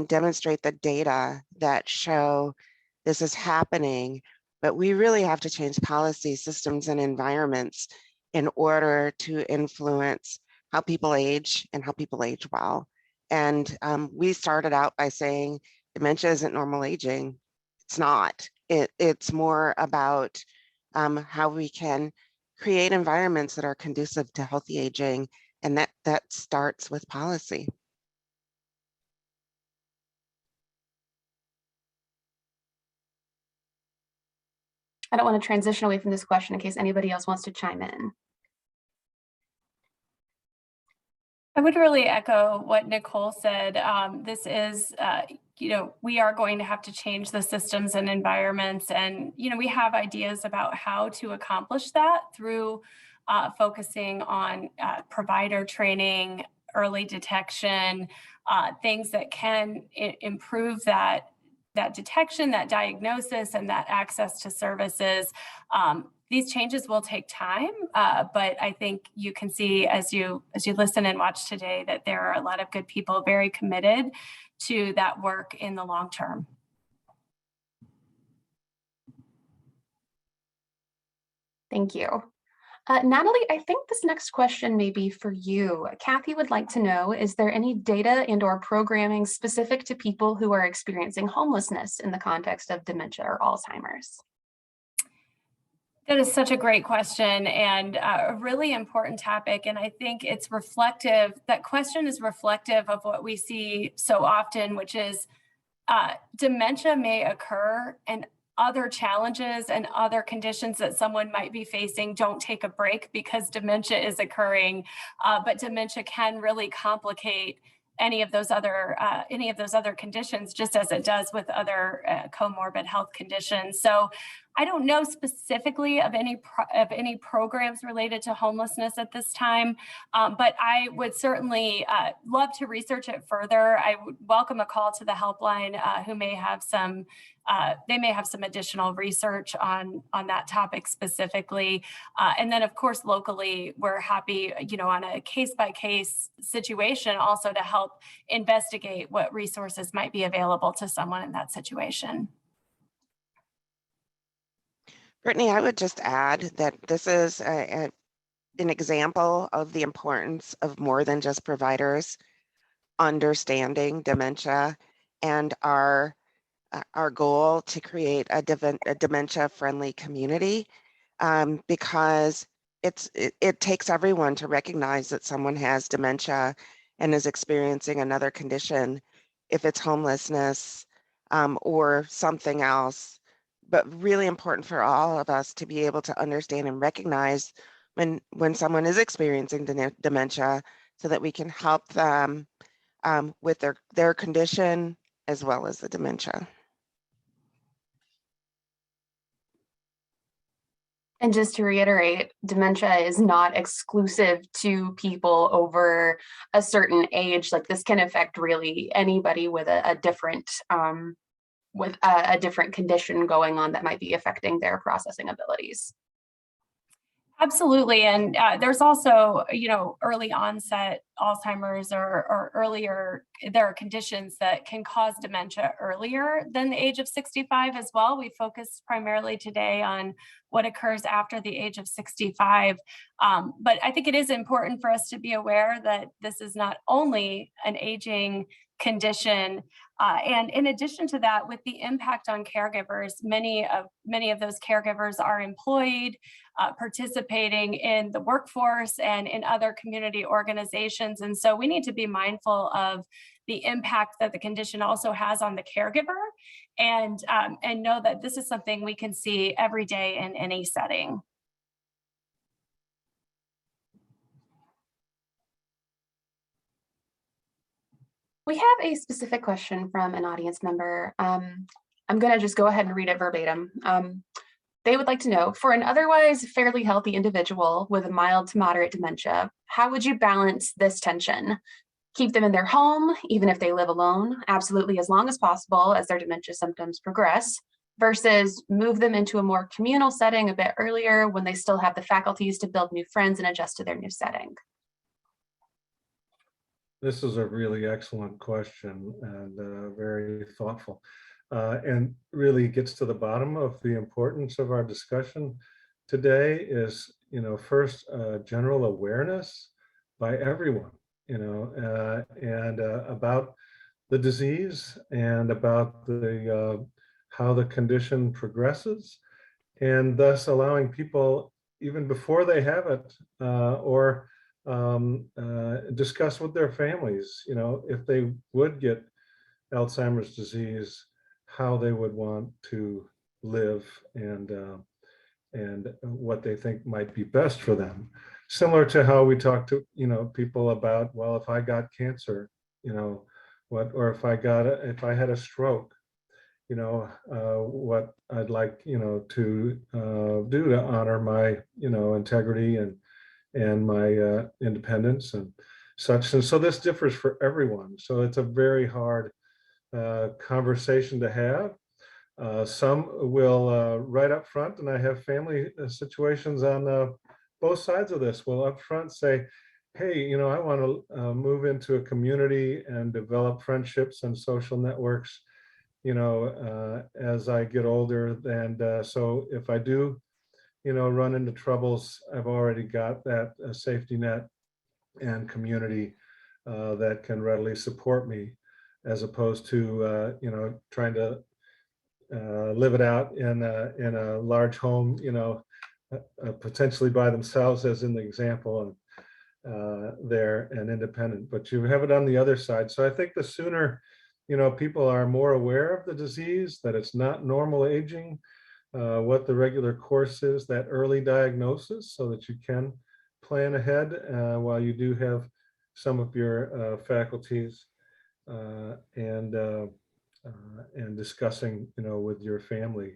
demonstrate the data that show this is happening, but we really have to change policy systems and environments in order to influence how people age and how people age well. And we started out by saying dementia isn't normal aging. It's not. It's more about how we can create environments that are conducive to healthy aging, and that starts with policy. I don't want to transition away from this question in case anybody else wants to chime in. I would really echo what Nicole said. This is, we are going to have to change the systems and environments. And, we have ideas about how to accomplish that through focusing on provider training, early detection, things that can improve that detection, that diagnosis, and that access to services. These changes will take time, but I think you can see as you listen and watch today that there are a lot of good people very committed to that work in the long term. Thank you. Natalie, I think this next question may be for you. Kathy would like to know, is there any data and/or programming specific to people who are experiencing homelessness in the context of dementia or Alzheimer's? That is such a great question and a really important topic. And I think it's reflective, that question is reflective of what we see so often, which is dementia may occur and other challenges and other conditions that someone might be facing don't take a break because dementia is occurring, but dementia can really complicate any of those other conditions, just as it does with other comorbid health conditions. So I don't know specifically of any programs related to homelessness at this time, but I would certainly love to research it further. I would welcome a call to the helpline who may have some additional research on that topic specifically. And then of course, locally, we're happy, on a case-by-case situation also to help investigate what resources might be available to someone in that situation. Brittany, I would just add that this is an example of the importance of more than just providers understanding dementia and our goal to create a dementia-friendly community, because it takes everyone to recognize that someone has dementia and is experiencing another condition, if it's homelessness or something else. But really important for all of us to be able to understand and recognize when someone is experiencing dementia, so that we can help them with their condition as well as the dementia. And just to reiterate, dementia is not exclusive to people over a certain age. Like, this can affect really anybody with a different different condition going on that might be affecting their processing abilities. Absolutely. And there's also, early onset Alzheimer's or earlier, there are conditions that can cause dementia earlier than the age of 65 as well. We focus primarily today on what occurs after the age of 65. But I think it is important for us to be aware that this is not only an aging condition, and in addition to that, with the impact on caregivers, many of those caregivers are employed, participating in the workforce and in other community organizations. And so we need to be mindful of the impact that the condition also has on the caregiver, and know that this is something we can see every day in any setting. We have a specific question from an audience member. I'm going to just go ahead and read it verbatim. They would like to know, for an otherwise fairly healthy individual with a mild to moderate dementia, how would you balance this tension? Keep them in their home, even if they live alone, absolutely as long as possible as their dementia symptoms progress, versus move them into a more communal setting a bit earlier when they still have the faculties to build new friends and adjust to their new setting? This is a really excellent question and very thoughtful, and really gets to the bottom of the importance of our discussion today is, first general awareness by everyone, and about the disease and about the how the condition progresses, and thus allowing people even before they have it or discuss with their families, if they would get Alzheimer's disease, how they would want to live and what they think might be best for them. Similar to how we talk to, people about, well, if I got cancer, or if I had a stroke, what I'd like, to do to honor my, integrity and my independence and such. And so this differs for everyone. So it's a very hard conversation to have. Some will right up front, and I have family situations on both sides of this, will up front say, hey, I want to move into a community and develop friendships and social networks, as I get older. And so if I do, run into troubles, I've already got that safety net and community that can readily support me, as opposed to, trying to live it out in a large home, potentially by themselves, as in the example, there and independent. But you have it on the other side. So I think the sooner, people are more aware of the disease, that it's not normal aging, what the regular course is, that early diagnosis, so that you can plan ahead while you do have some of your faculties, and discussing, with your family,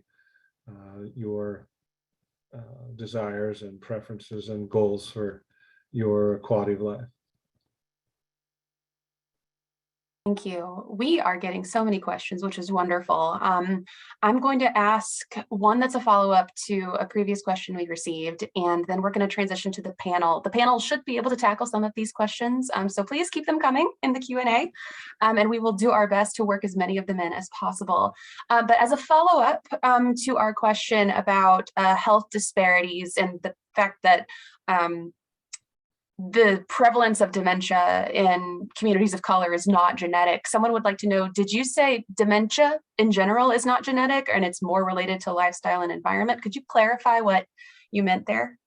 your desires and preferences and goals for your quality of life. Thank you. We are getting so many questions, which is wonderful. I'm going to ask one that's a follow-up to a previous question we received, and then we're going to transition to the panel. The panel should be able to tackle some of these questions, so please keep them coming in the Q&A, and we will do our best to work as many of them in as possible. But as a follow-up to our question about health disparities and the fact that the prevalence of dementia in communities of color is not genetic. Someone would like to know, did you say dementia in general is not genetic and it's more related to lifestyle and environment? Could you clarify what you meant there?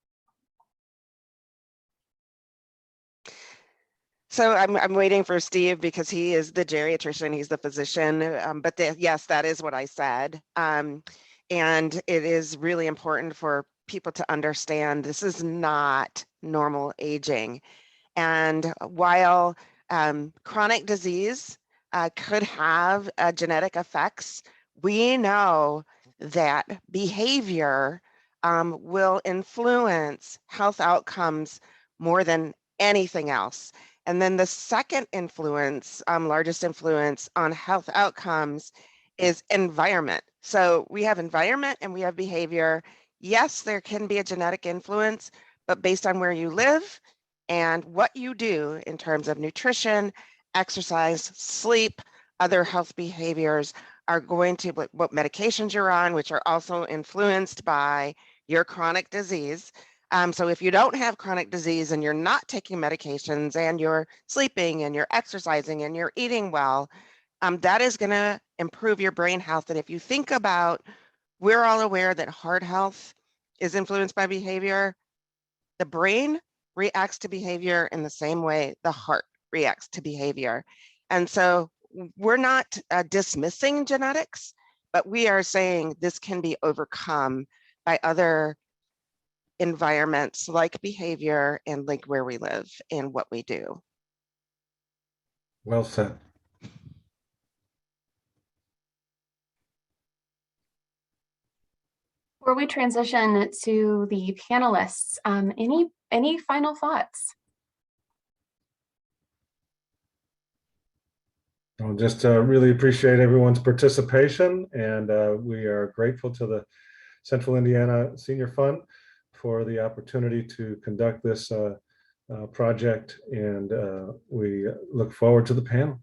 So I'm waiting for Steve because he is the geriatrician, he's the physician, but yes, that is what I said. And it is really important for people to understand this is not normal aging. And while chronic disease could have genetic effects, we know that behavior will influence health outcomes more than anything else. And then the second influence, largest influence on health outcomes is environment. So we have environment and we have behavior. Yes, there can be a genetic influence, but based on where you live and what you do in terms of nutrition, exercise, sleep, other health behaviors are going to, what medications you're on, which are also influenced by your chronic disease. So if you don't have chronic disease and you're not taking medications and you're sleeping and you're exercising and you're eating well, that is going to improve your brain health. And if you think about, we're all aware that heart health is influenced by behavior. The brain reacts to behavior in the same way the heart reacts to behavior. And so we're not dismissing genetics, but we are saying this can be overcome by other environments like behavior and like where we live and what we do. Well said. Before we transition to the panelists, any final thoughts? I'll just really appreciate everyone's participation, and we are grateful to the Central Indiana Senior Fund for the opportunity to conduct this project, and we look forward to the panel.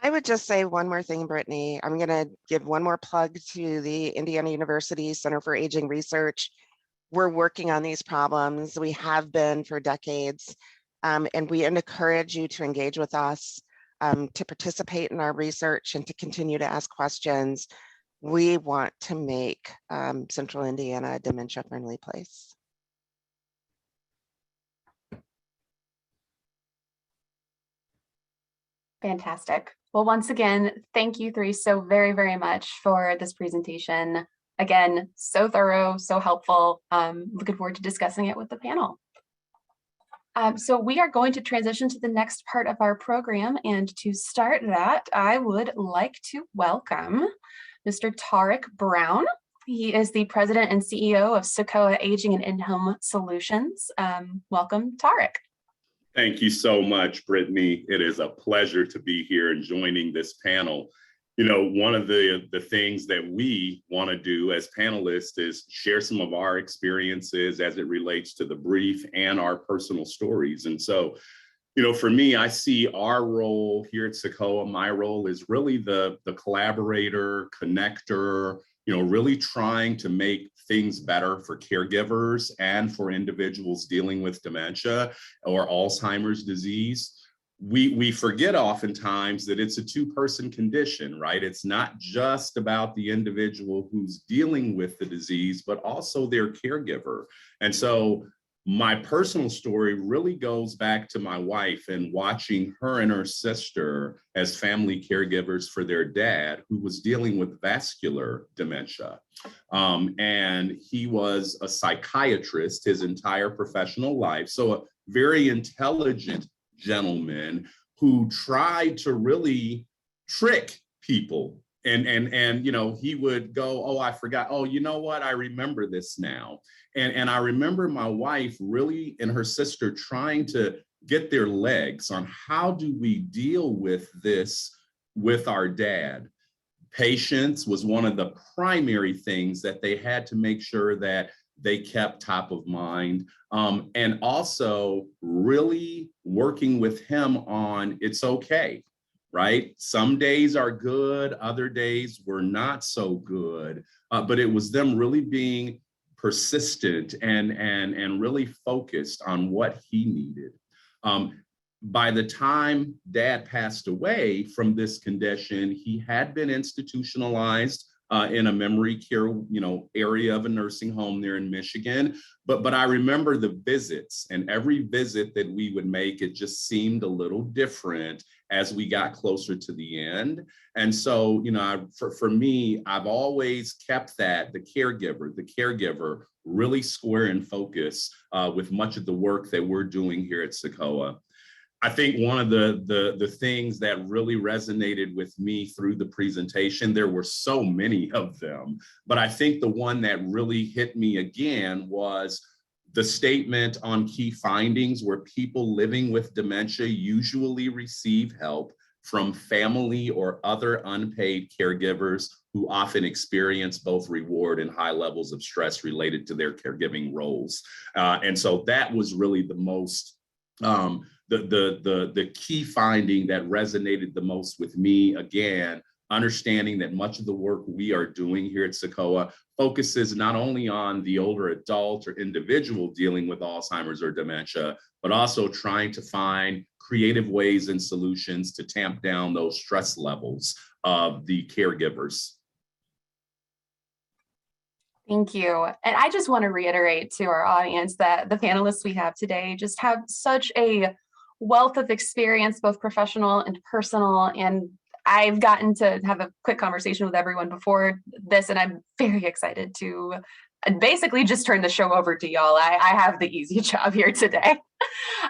I would just say one more thing, Brittany. I'm going to give one more plug to the Indiana University Center for Aging Research. We're working on these problems. We have been for decades, and we encourage you to engage with us, to participate in our research and to continue to ask questions. We want to make Central Indiana a dementia-friendly place. Fantastic. Well, once again, thank you three so very, very much for this presentation. Again, so thorough, so helpful. Looking forward to discussing it with the panel. So we are going to transition to the next part of our program. And to start that, I would like to welcome Mr. Tariq Brown. He is the president and CEO of Sokoa Aging and In-Home Solutions. Welcome, Tariq. Thank you so much, Brittany. It is a pleasure to be here and joining this panel. You know, one of the things that we want to do as panelists is share some of our experiences as it relates to the brief and our personal stories. And so, you know, for me, I see our role here at Sokoa, my role is really the collaborator, connector, you know, really trying to make things better for caregivers and for individuals dealing with dementia or Alzheimer's disease. We forget oftentimes that it's a two-person condition, right? It's not just about the individual who's dealing with the disease, but also their caregiver. And so my personal story really goes back to my wife and watching her and her sister as family caregivers for their dad, who was dealing with vascular dementia. And he was a psychiatrist his entire professional life. So a very intelligent gentleman who tried to really trick people. And you know, he would go, oh, I forgot. Oh, you know what? I remember this now. And I remember my wife really and her sister trying to get their legs on how do we deal with this with our dad. Patience was one of the primary things that they had to make sure that they kept top of mind. And also really working with him on it's okay, right? Some days are good, other days were not so good, but it was them really being persistent and really focused on what he needed. By the time Dad passed away from this condition, he had been institutionalized in a memory care, you know, area of a nursing home there in Michigan. But I remember the visits, and every visit that we would make, it just seemed a little different as we got closer to the end. And so, you know, for me, I've always kept that the caregiver really square in focus with much of the work that we're doing here at Sokoa. I think one of the things that really resonated with me through the presentation, there were so many of them, but I think the one that really hit me again was the statement on key findings where people living with dementia usually receive help from family or other unpaid caregivers who often experience both reward and high levels of stress related to their caregiving roles. And so that was really the most, the key finding that resonated the most with me. Again, understanding that much of the work we are doing here at SACOA focuses not only on the older adult or individual dealing with Alzheimer's or dementia, but also trying to find creative ways and solutions to tamp down those stress levels of the caregivers. Thank you. And I just want to reiterate to our audience that the panelists we have today just have such a wealth of experience, both professional and personal. And I've gotten to have a quick conversation with everyone before this, and I'm very excited to basically just turn the show over to y'all. I have the easy job here today.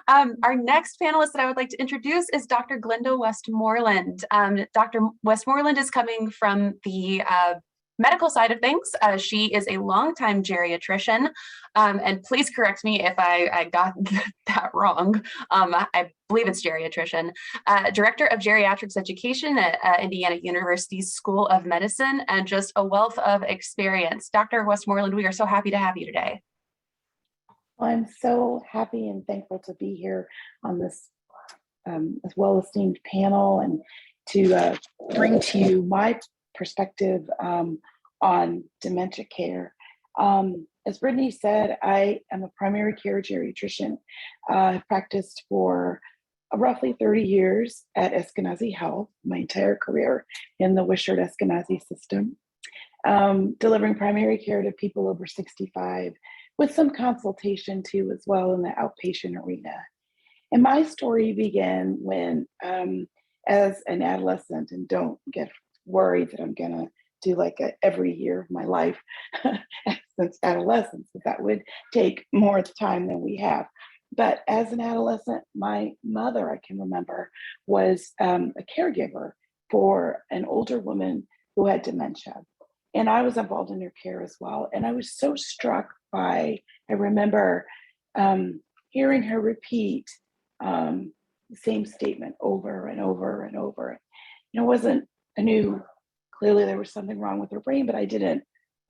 Our next panelist that I would like to introduce is Dr. Glenda Westmoreland. Dr. Westmoreland is coming from the medical side of things. She is a longtime geriatrician, and please correct me if I got that wrong. I believe it's geriatrician, director of geriatrics education at Indiana University's School of Medicine, and just a wealth of experience. Dr. Westmoreland, we are so happy to have you today. Well, I'm so happy and thankful to be here on this well-esteemed panel and to bring to you my perspective on dementia care. As Brittany said, I am a primary care geriatrician. I've practiced for roughly 30 years at Eskenazi Health, my entire career in the Wishart-Eskenazi system, delivering primary care to people over 65 with some consultation too as well in the outpatient arena. And my story began when, as an adolescent, and don't get worried that I'm gonna do like every year of my life since adolescence, that would take more time than we have. But as an adolescent, my mother, I can remember, was a caregiver for an older woman who had dementia. And I was involved in her care as well. And I was so struck by, I remember hearing her repeat the same statement over and over and over. I knew clearly there was something wrong with her brain, but I didn't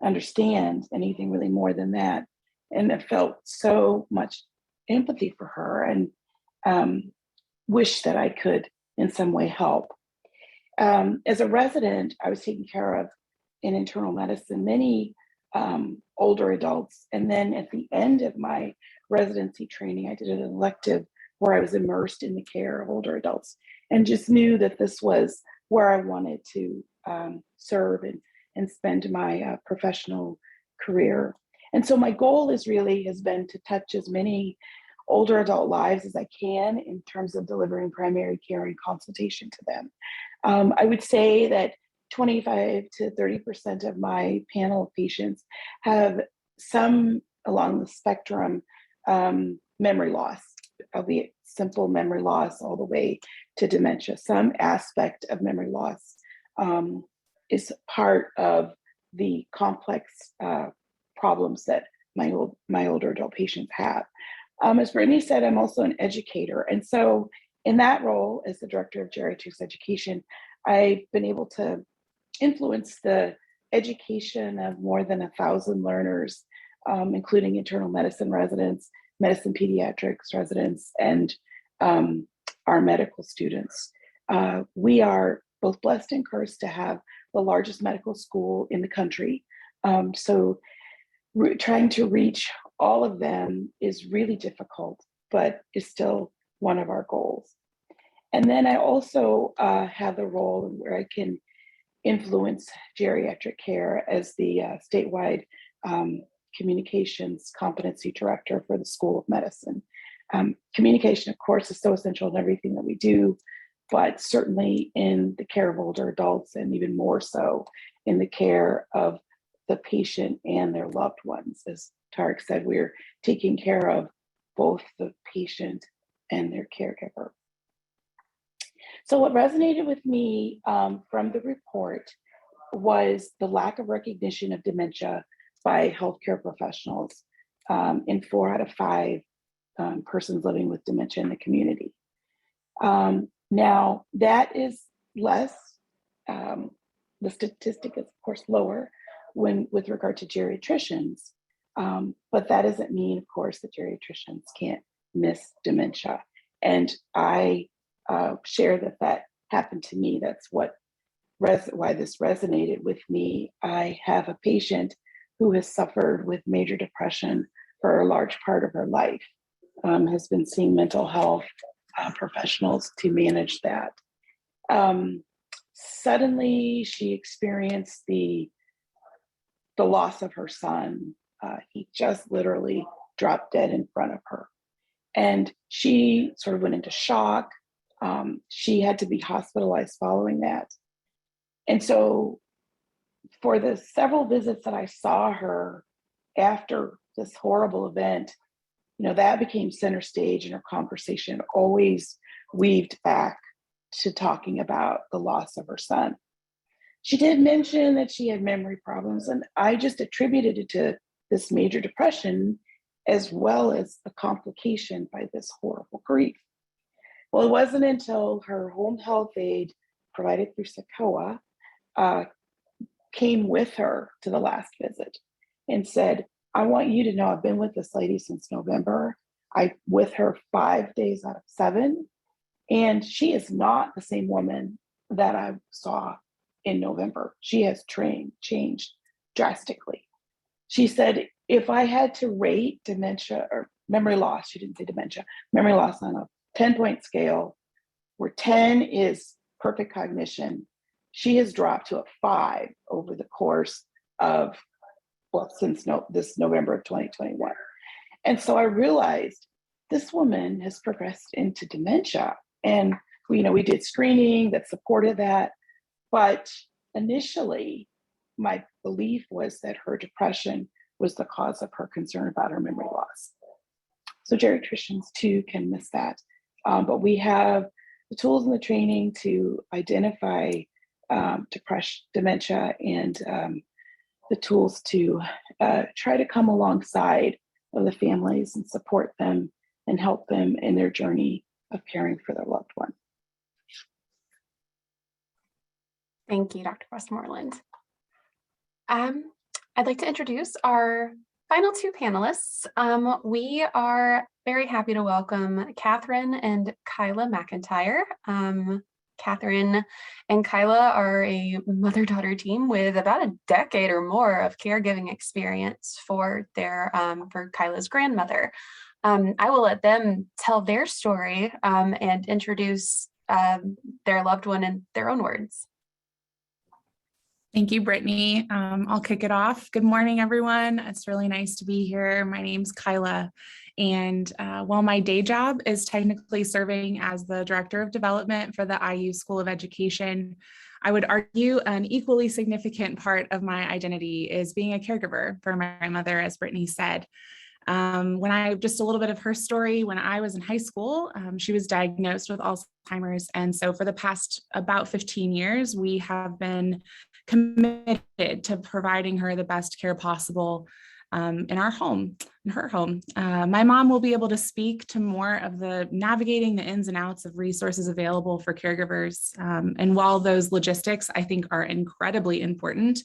understand anything really more than that. And I felt so much empathy for her and wish that I could in some way help. As a resident, I was taking care of in internal medicine many older adults. And then at the end of my residency training, I did an elective where I was immersed in the care of older adults and just knew that this was where I wanted to serve and spend my professional career. And so my goal has been to touch as many older adult lives as I can in terms of delivering primary care and consultation to them. I would say that 25 to 30% of my panel of patients have some along the spectrum memory loss, albeit simple memory loss all the way to dementia. Some aspect of memory loss is part of the complex problems that my older adult patients have. As Brittany said, I'm also an educator. And so in that role as the director of geriatrics education, I've been able to influence the education of more than 1,000 learners, including internal medicine residents, medicine pediatrics residents, and our medical students. We are both blessed and cursed to have the largest medical school in the country. So trying to reach all of them is really difficult, but is still one of our goals. And then I also have the role where I can influence geriatric care as the statewide communications competency director for the School of Medicine. Communication, of course, is so essential in everything that we do, but certainly in the care of older adults, and even more so in the care of the patient and their loved ones. As Tarek said, we're taking care of both the patient and their caregiver. So what resonated with me from the report was the lack of recognition of dementia by healthcare professionals in 4 out of 5 persons living with dementia in the community. Now, that is less, the statistic is of course lower with regard to geriatricians, but that doesn't mean, of course, that geriatricians can't miss dementia. And I share that happened to me. That's why this resonated with me. I have a patient who has suffered with major depression for a large part of her life, has been seeing mental health professionals to manage that. Suddenly she experienced the loss of her son. He just literally dropped dead in front of her. And she sort of went into shock. She had to be hospitalized following that. And so for the several visits that I saw her after this horrible event, that became center stage, and her conversation always weaved back to talking about the loss of her son. She did mention that she had memory problems, and I just attributed it to this major depression as well as a complication by this horrible grief. Well, it wasn't until her home health aide, provided through SACOA, came with her to the last visit and said, I want you to know I've been with this lady since November. I'm with her 5 days out of 7, and she is not the same woman that I saw in November. She has changed drastically. She said, if I had to rate dementia or memory loss, she didn't say dementia, memory loss on a 10-point scale, where 10 is perfect cognition, she has dropped to a 5 over the course of, since this November of 2021. And so I realized this woman has progressed into dementia. And we did screening that supported that. But initially, my belief was that her depression was the cause of her concern about her memory loss. So geriatricians too can miss that. But we have the tools and the training to identify dementia, and the tools to try to come alongside of the families and support them and help them in their journey of caring for their loved one. Thank you, Dr. Westmoreland. I'd like to introduce our final 2 panelists. We are very happy to welcome Catherine and Kyla McIntyre. Catherine and Kyla are a mother-daughter team with about a decade or more of caregiving experience for Kyla's grandmother. I will let them tell their story and introduce their loved one in their own words. Thank you, Brittany. I'll kick it off. Good morning, everyone. It's really nice to be here. My name's Kyla. And while my day job is technically serving as the Director of Development for the IU School of Education, I would argue an equally significant part of my identity is being a caregiver for my mother, as Brittany said. Just a little bit of her story, when I was in high school, she was diagnosed with Alzheimer's. And so for the past about 15 years, we have been committed to providing her the best care possible in her home. My mom will be able to speak to more of the navigating the ins and outs of resources available for caregivers. And while those logistics, I think, are incredibly important,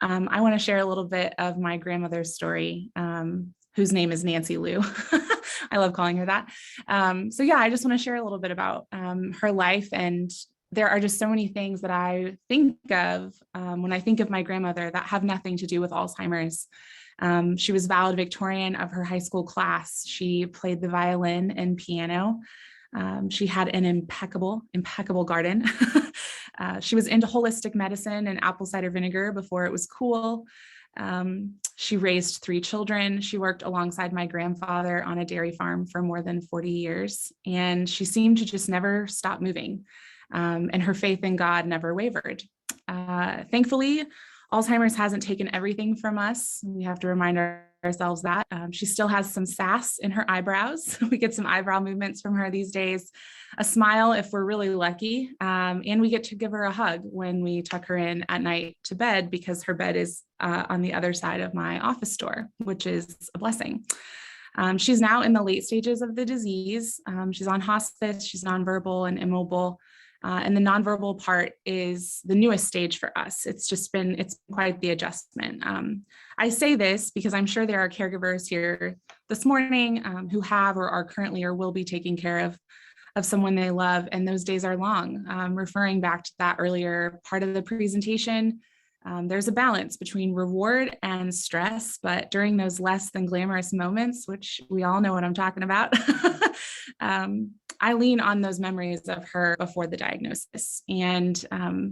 I want to share a little bit of my grandmother's story, whose name is Nancy Lou. I love calling her that. I just want to share a little bit about her life. And there are just so many things that I think of when I think of my grandmother that have nothing to do with Alzheimer's. She was valedictorian of her high school class. She played the violin and piano. She had an impeccable garden. She was into holistic medicine and apple cider vinegar before it was cool. She raised 3 children. She worked alongside my grandfather on a dairy farm for more than 40 years, and she seemed to just never stop moving. And her faith in God never wavered. Thankfully, Alzheimer's hasn't taken everything from us. We have to remind ourselves that. She still has some sass in her eyebrows. We get some eyebrow movements from her these days, a smile if we're really lucky, and we get to give her a hug when we tuck her in at night to bed, because her bed is on the other side of my office door, which is a blessing. She's now in the late stages of the disease. She's on hospice, she's nonverbal and immobile. And the nonverbal part is the newest stage for us. It's quite the adjustment. I say this because I'm sure there are caregivers here this morning who have or are currently or will be taking care of someone they love, and those days are long. Referring back to that earlier part of the presentation, there's a balance between reward and stress, but during those less than glamorous moments, which we all know what I'm talking about, I lean on those memories of her before the diagnosis. And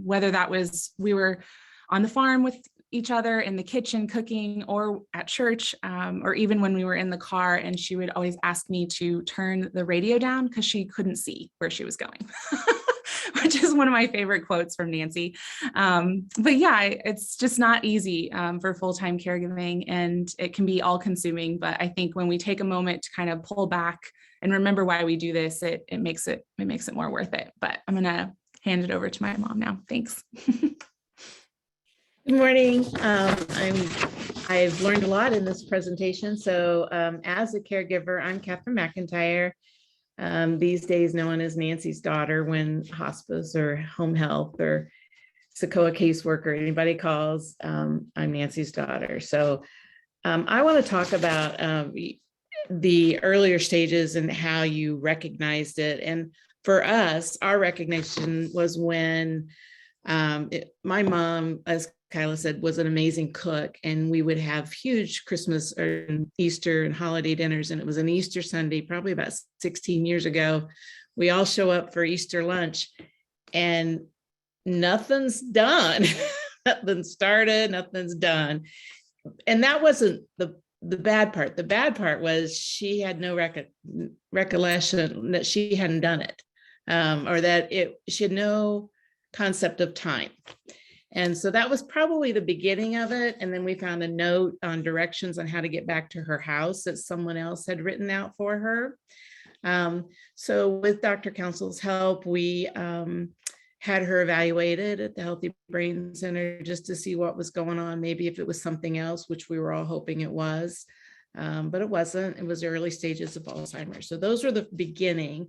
whether that was we were on the farm with each other, in the kitchen cooking, or at church, or even when we were in the car, and she would always ask me to turn the radio down because she couldn't see where she was going, which is one of my favorite quotes from Nancy. But yeah, it's just not easy for full-time caregiving, and it can be all-consuming. But I think when we take a moment to kind of pull back and remember why we do this, it makes it more worth it. But I'm gonna hand it over to my mom now. Thanks. Good morning. I've learned a lot in this presentation. So as a caregiver, I'm Catherine McIntyre, these days known as Nancy's daughter when hospice or home health or SACOA caseworker, anybody calls, I'm Nancy's daughter. So I want to talk about the earlier stages and how you recognized it. And for us, our recognition was when my mom, as Kyla said, was an amazing cook, and we would have huge Christmas or Easter and holiday dinners. And it was an Easter Sunday, probably about 16 years ago. We all show up for Easter lunch and nothing's done. Nothing's started, nothing's done. And that wasn't the bad part. The bad part was she had no recollection that she hadn't done it, or that she had no concept of time. And so that was probably the beginning of it. And then we found a note on directions on how to get back to her house that someone else had written out for her. So with Dr. Counsel's help, we had her evaluated at the Healthy Brain Center just to see what was going on, maybe if it was something else, which we were all hoping it was, but it wasn't. It was early stages of Alzheimer's. So those were the beginning.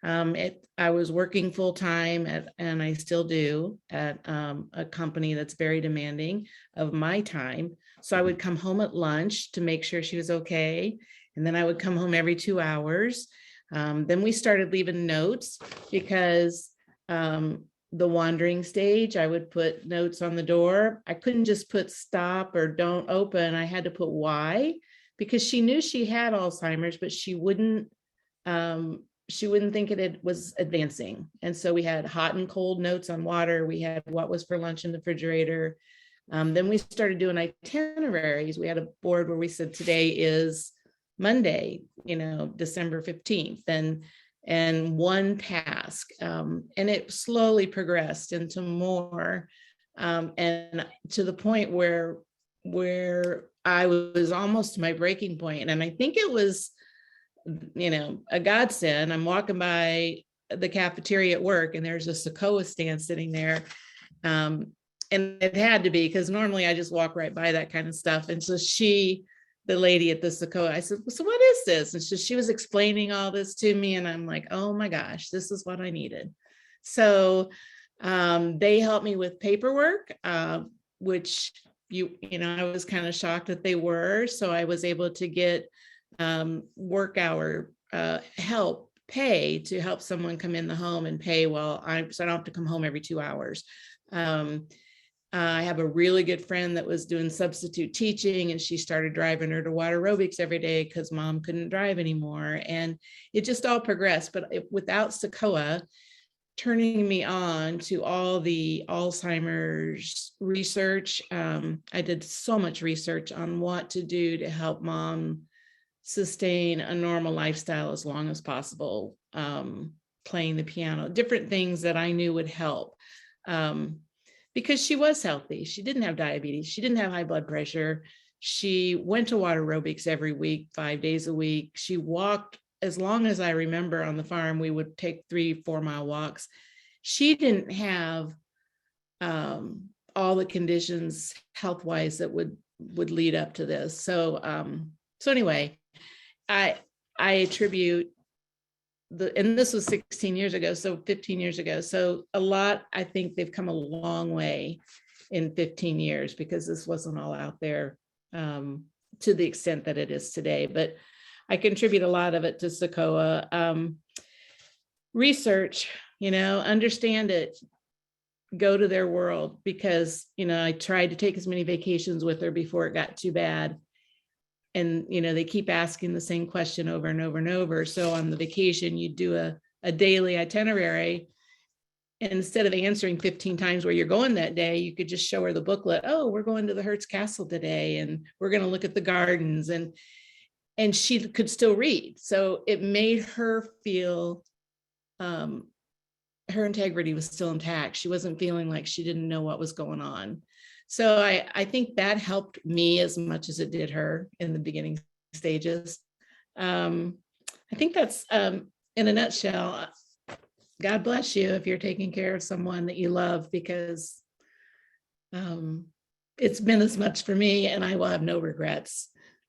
I was working full time and I still do, at a company that's very demanding of my time. So I would come home at lunch to make sure she was okay. And then I would come home every 2 hours. Then we started leaving notes because the wandering stage, I would put notes on the door. I couldn't just put stop or don't open. I had to put why, because she knew she had Alzheimer's, but she wouldn't think it was advancing. And so we had hot and cold notes on water. We had what was for lunch in the refrigerator. Then we started doing itineraries. We had a board where we said today is Monday, December 15th, and one task. And it slowly progressed into more, and to the point where I was almost to my breaking point. And I think it was a godsend. I'm walking by the cafeteria at work and there's a SACOA stand sitting there. And it had to be, because normally I just walk right by that kind of stuff. And so the lady at the SACOA, I said, so what is this? And so she was explaining all this to me and I'm like, oh my gosh, this is what I needed. So they helped me with paperwork, which I was kind of shocked that they were. So I was able to get work hour help pay to help someone come in the home and pay so I don't have to come home every 2 hours. I have a really good friend that was doing substitute teaching, and she started driving her to water aerobics every day because mom couldn't drive anymore. And it just all progressed. But without SACOA turning me on to all the Alzheimer's research, I did so much research on what to do to help mom sustain a normal lifestyle as long as possible, playing the piano, different things that I knew would help, because she was healthy. She didn't have diabetes. She didn't have high blood pressure. She went to water aerobics every week, 5 days a week. She walked as long as I remember on the farm. We would take 3-4 mile walks. She didn't have all the conditions health-wise that would lead up to this. So anyway, I attribute and this was 16 years ago, so 15 years ago. So a lot, I think they've come a long way in 15 years because this wasn't all out there to the extent that it is today. But I contribute a lot of it to SACOA. Research, understand it, go to their world, because, I tried to take as many vacations with her before it got too bad. And, they keep asking the same question over and over and over. So on the vacation, you do a daily itinerary. And instead of answering 15 times where you're going that day, you could just show her the booklet. Oh, we're going to the Hertz Castle today, and we're going to look at the gardens. And she could still read. So it made her feel her integrity was still intact. She wasn't feeling like she didn't know what was going on. So I think that helped me as much as it did her in the beginning stages. I think that's in a nutshell. God bless you if you're taking care of someone that you love, because it's been as much for me, and I will have no regrets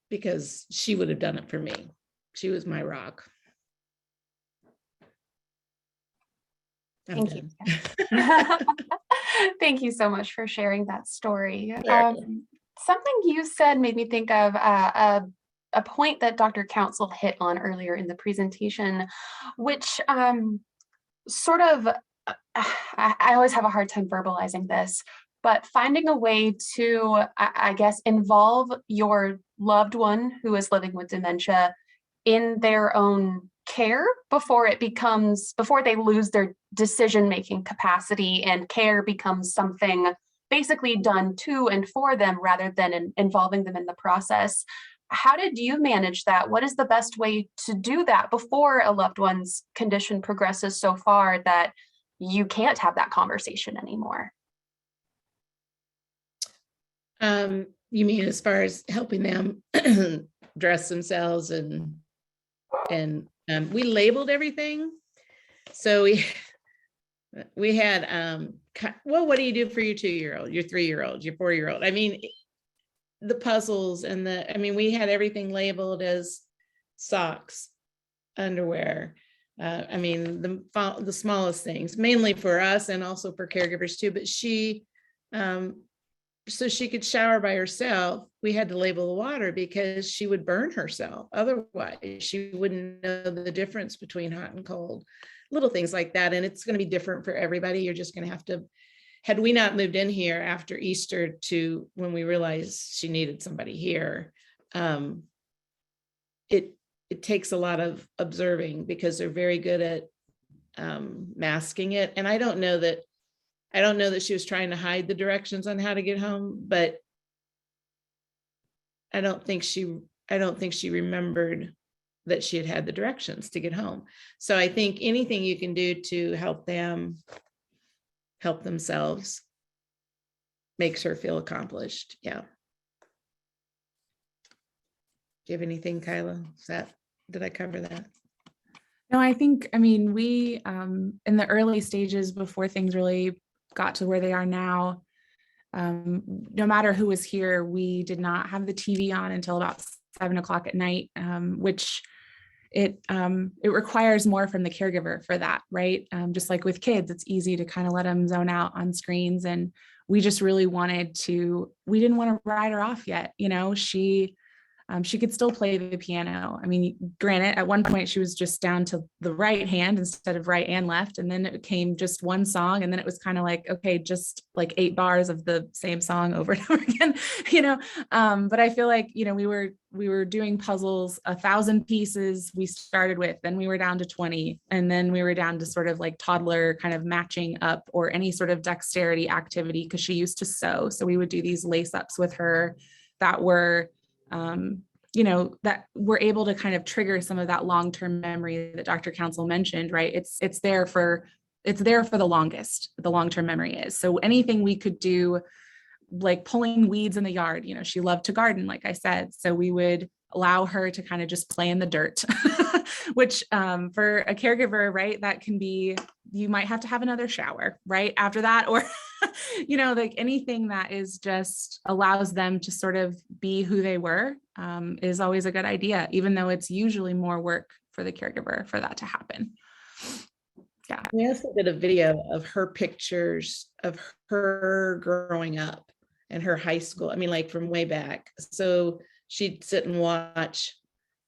because she would have done it for me. She was my rock. Thank you. Thank you so much for sharing that story. Sure. Something you said made me think of a point that Dr. Council hit on earlier in the presentation, which sort of, I always have a hard time verbalizing this, but finding a way to, I guess, involve your loved one who is living with dementia in their own care before they lose their decision-making capacity, and care becomes something basically done to and for them rather than involving them in the process. How did you manage that? What is the best way to do that before a loved one's condition progresses so far that you can't have that conversation anymore? You mean as far as helping them dress themselves and we labeled everything. So we had, well, what do you do for your 2-year-old, your 3-year-old, your 4-year-old? I mean, the puzzles and we had everything labeled as socks, underwear. The smallest things, mainly for us and also for caregivers too. But so she could shower by herself, we had to label the water because she would burn herself. Otherwise, she wouldn't know the difference between hot and cold, little things like that. And it's going to be different for everybody. You're just going to have to, had we not moved in here after Easter to when we realized she needed somebody here, it takes a lot of observing because they're very good at masking it. And I don't know that she was trying to hide the directions on how to get home, but I don't think she remembered that she had the directions to get home. So I think anything you can do to help them help themselves makes her feel accomplished. Yeah. Do you have anything, Kyla? Did I cover that? No, we, in the early stages before things really got to where they are now, no matter who was here, we did not have the TV on until about 7 o'clock at night, which it requires more from the caregiver for that, right? Just like with kids, it's easy to kind of let them zone out on screens. And we just really we didn't want to write her off yet. She could still play the piano. Granted, at one point she was just down to the right hand instead of right and left. And then it became just one song. And then it was kind of like, okay, just like 8 bars of the same song over and over again, but I feel like, we were doing puzzles, 1,000 pieces we started with, then we were down to 20. And then we were down to sort of like toddler kind of matching up or any sort of dexterity activity, because she used to sew. So we would do these lace ups with her that were, that we're able to kind of trigger some of that long-term memory that Dr. Council mentioned, right? It's there for the longest, the long-term memory is. So anything we could do, like pulling weeds in the yard, she loved to garden, like I said. So we would allow her to kind of just play in the dirt, which for a caregiver, right, that can be, you might have to have another shower right after that, or like anything that is just allows them to sort of be who they were is always a good idea, even though it's usually more work for the caregiver for that to happen. Yeah. We also did a video of her pictures of her growing up and her high school. I mean, like from way back. So she'd sit and watch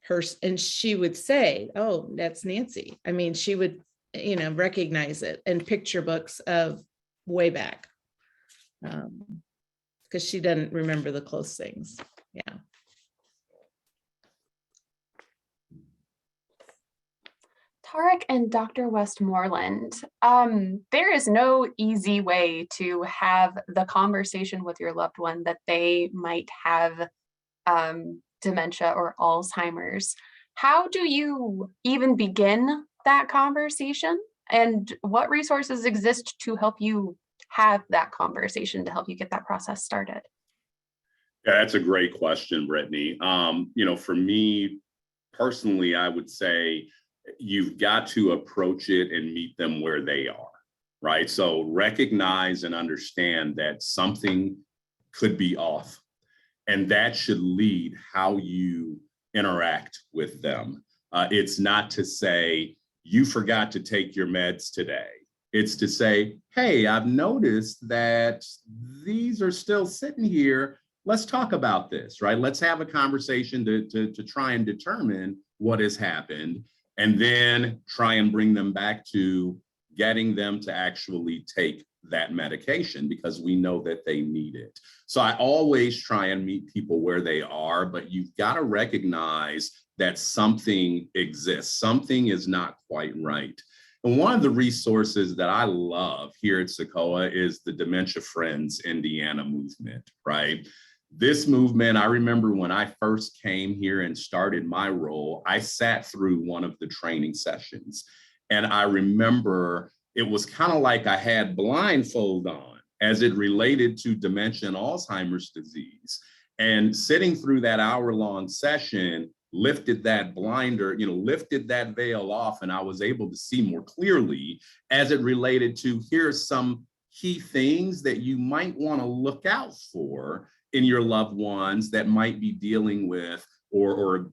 her and she would say, oh, that's Nancy. I mean, she would, recognize it, and picture books of way back. Because she doesn't remember the close things. Yeah. Tarek and Dr. Westmoreland, there is no easy way to have the conversation with your loved one that they might have dementia or Alzheimer's. How do you even begin that conversation? And what resources exist to help you have that conversation, to help you get that process started? Yeah, that's a great question, Brittany. For me personally, I would say you've got to approach it and meet them where they are, right? So recognize and understand that something could be off, and that should lead how you interact with them. It's not to say, you forgot to take your meds today. It's to say, hey, I've noticed that these are still sitting here. Let's talk about this, right? Let's have a conversation to try and determine what has happened, and then try and bring them back to getting them to actually take that medication, because we know that they need it. So I always try and meet people where they are, but you've got to recognize that something exists. Something is not quite right. And one of the resources that I love here at SACOA is the Dementia Friends Indiana movement, right? This movement, I remember when I first came here and started my role, I sat through one of the training sessions. And I remember it was kind of like I had blindfold on as it related to dementia and Alzheimer's disease. And sitting through that hour-long session lifted that blinder, lifted that veil off, and I was able to see more clearly as it related to, here's some key things that you might want to look out for in your loved ones that might be dealing with or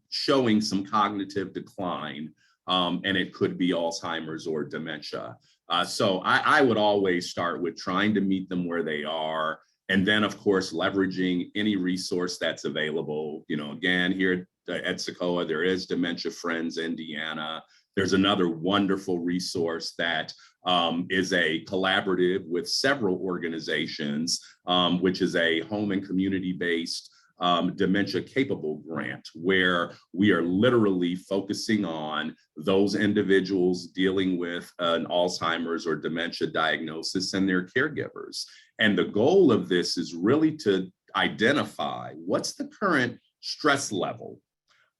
showing some cognitive decline. And it could be Alzheimer's or dementia. So I would always start with trying to meet them where they are. And then, of course, leveraging any resource that's available. Again, here at SACOA, there is Dementia Friends Indiana. There's another wonderful resource that is a collaborative with several organizations, which is a home and community-based dementia capable grant, where we are literally focusing on those individuals dealing with an Alzheimer's or dementia diagnosis and their caregivers. And the goal of this is really to identify what's the current stress level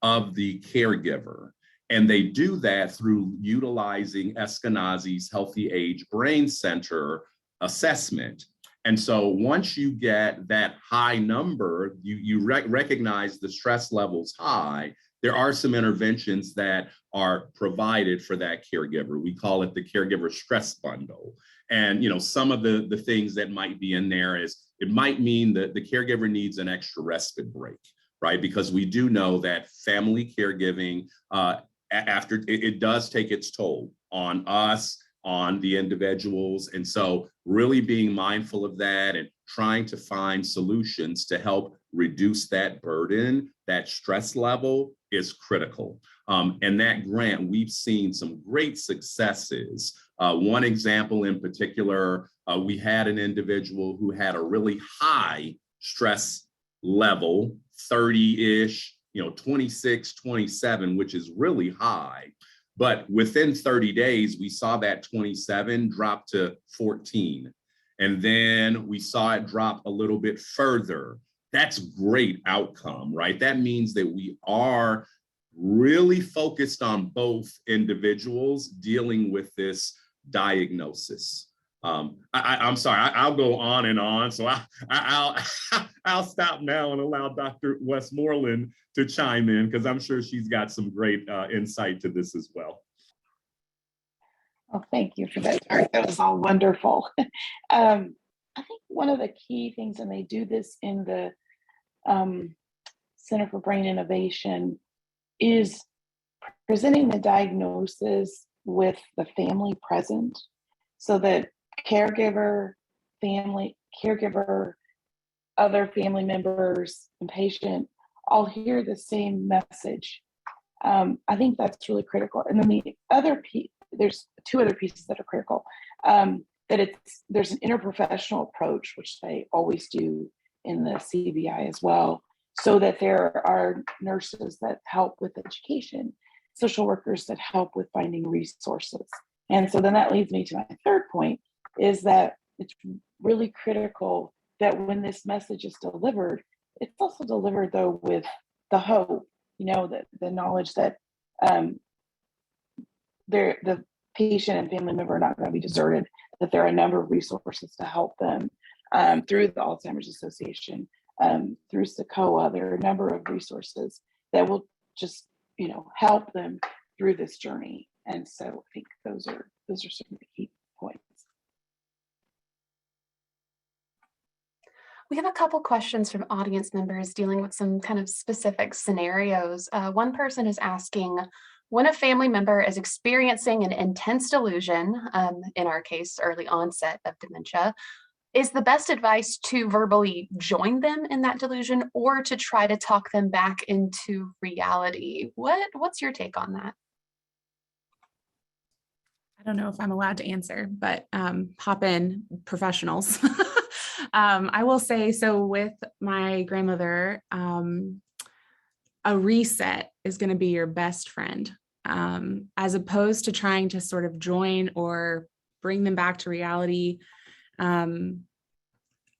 of the caregiver. And they do that through utilizing Eskenazi's Healthy Age Brain Center assessment. And so once you get that high number, you recognize the stress levels high, there are some interventions that are provided for that caregiver. We call it the caregiver stress bundle. And some of the things that might be in there is, it might mean that the caregiver needs an extra respite break, right? Because we do know that family caregiving, after it does take its toll on us, on the individuals. And so really being mindful of that and trying to find solutions to help reduce that burden, that stress level, is critical. And that grant, we've seen some great successes. One example in particular, we had an individual who had a really high stress level, 30-ish, 26, 27, which is really high. But within 30 days, we saw that 27 drop to 14. And then we saw it drop a little bit further. That's great outcome, right? That means that we are really focused on both individuals dealing with this diagnosis. I'm sorry, I'll go on and on. So I'll stop now and allow Dr. Westmoreland to chime in, because I'm sure she's got some great insight to this as well. Oh, thank you for that, Tarek. That was all wonderful. I think one of the key things, and they do this in the Center for Brain Innovation is presenting the diagnosis with the family present so that caregiver, other family members, and patient all hear the same message. I think that's really critical. And then there's two other pieces that are critical. There's an interprofessional approach, which they always do in the CBI as well, so that there are nurses that help with education, social workers that help with finding resources. And so then that leads me to my third point, is that it's really critical that when this message is delivered, it's also delivered though with the hope, the knowledge that the patient and family member are not going to be deserted, that there are a number of resources to help them through the Alzheimer's Association, through SACOA. There are a number of resources that will just, help them through this journey. And so I think those are some of the key points. We have a couple questions from audience members dealing with some kind of specific scenarios. One person is asking, when a family member is experiencing an intense delusion, in our case, early onset of dementia, is the best advice to verbally join them in that delusion or to try to talk them back into reality? What's your take on that? I don't know if I'm allowed to answer, but hop in, professionals. I will say, so with my grandmother, a reset is going to be your best friend, as opposed to trying to sort of join or bring them back to reality.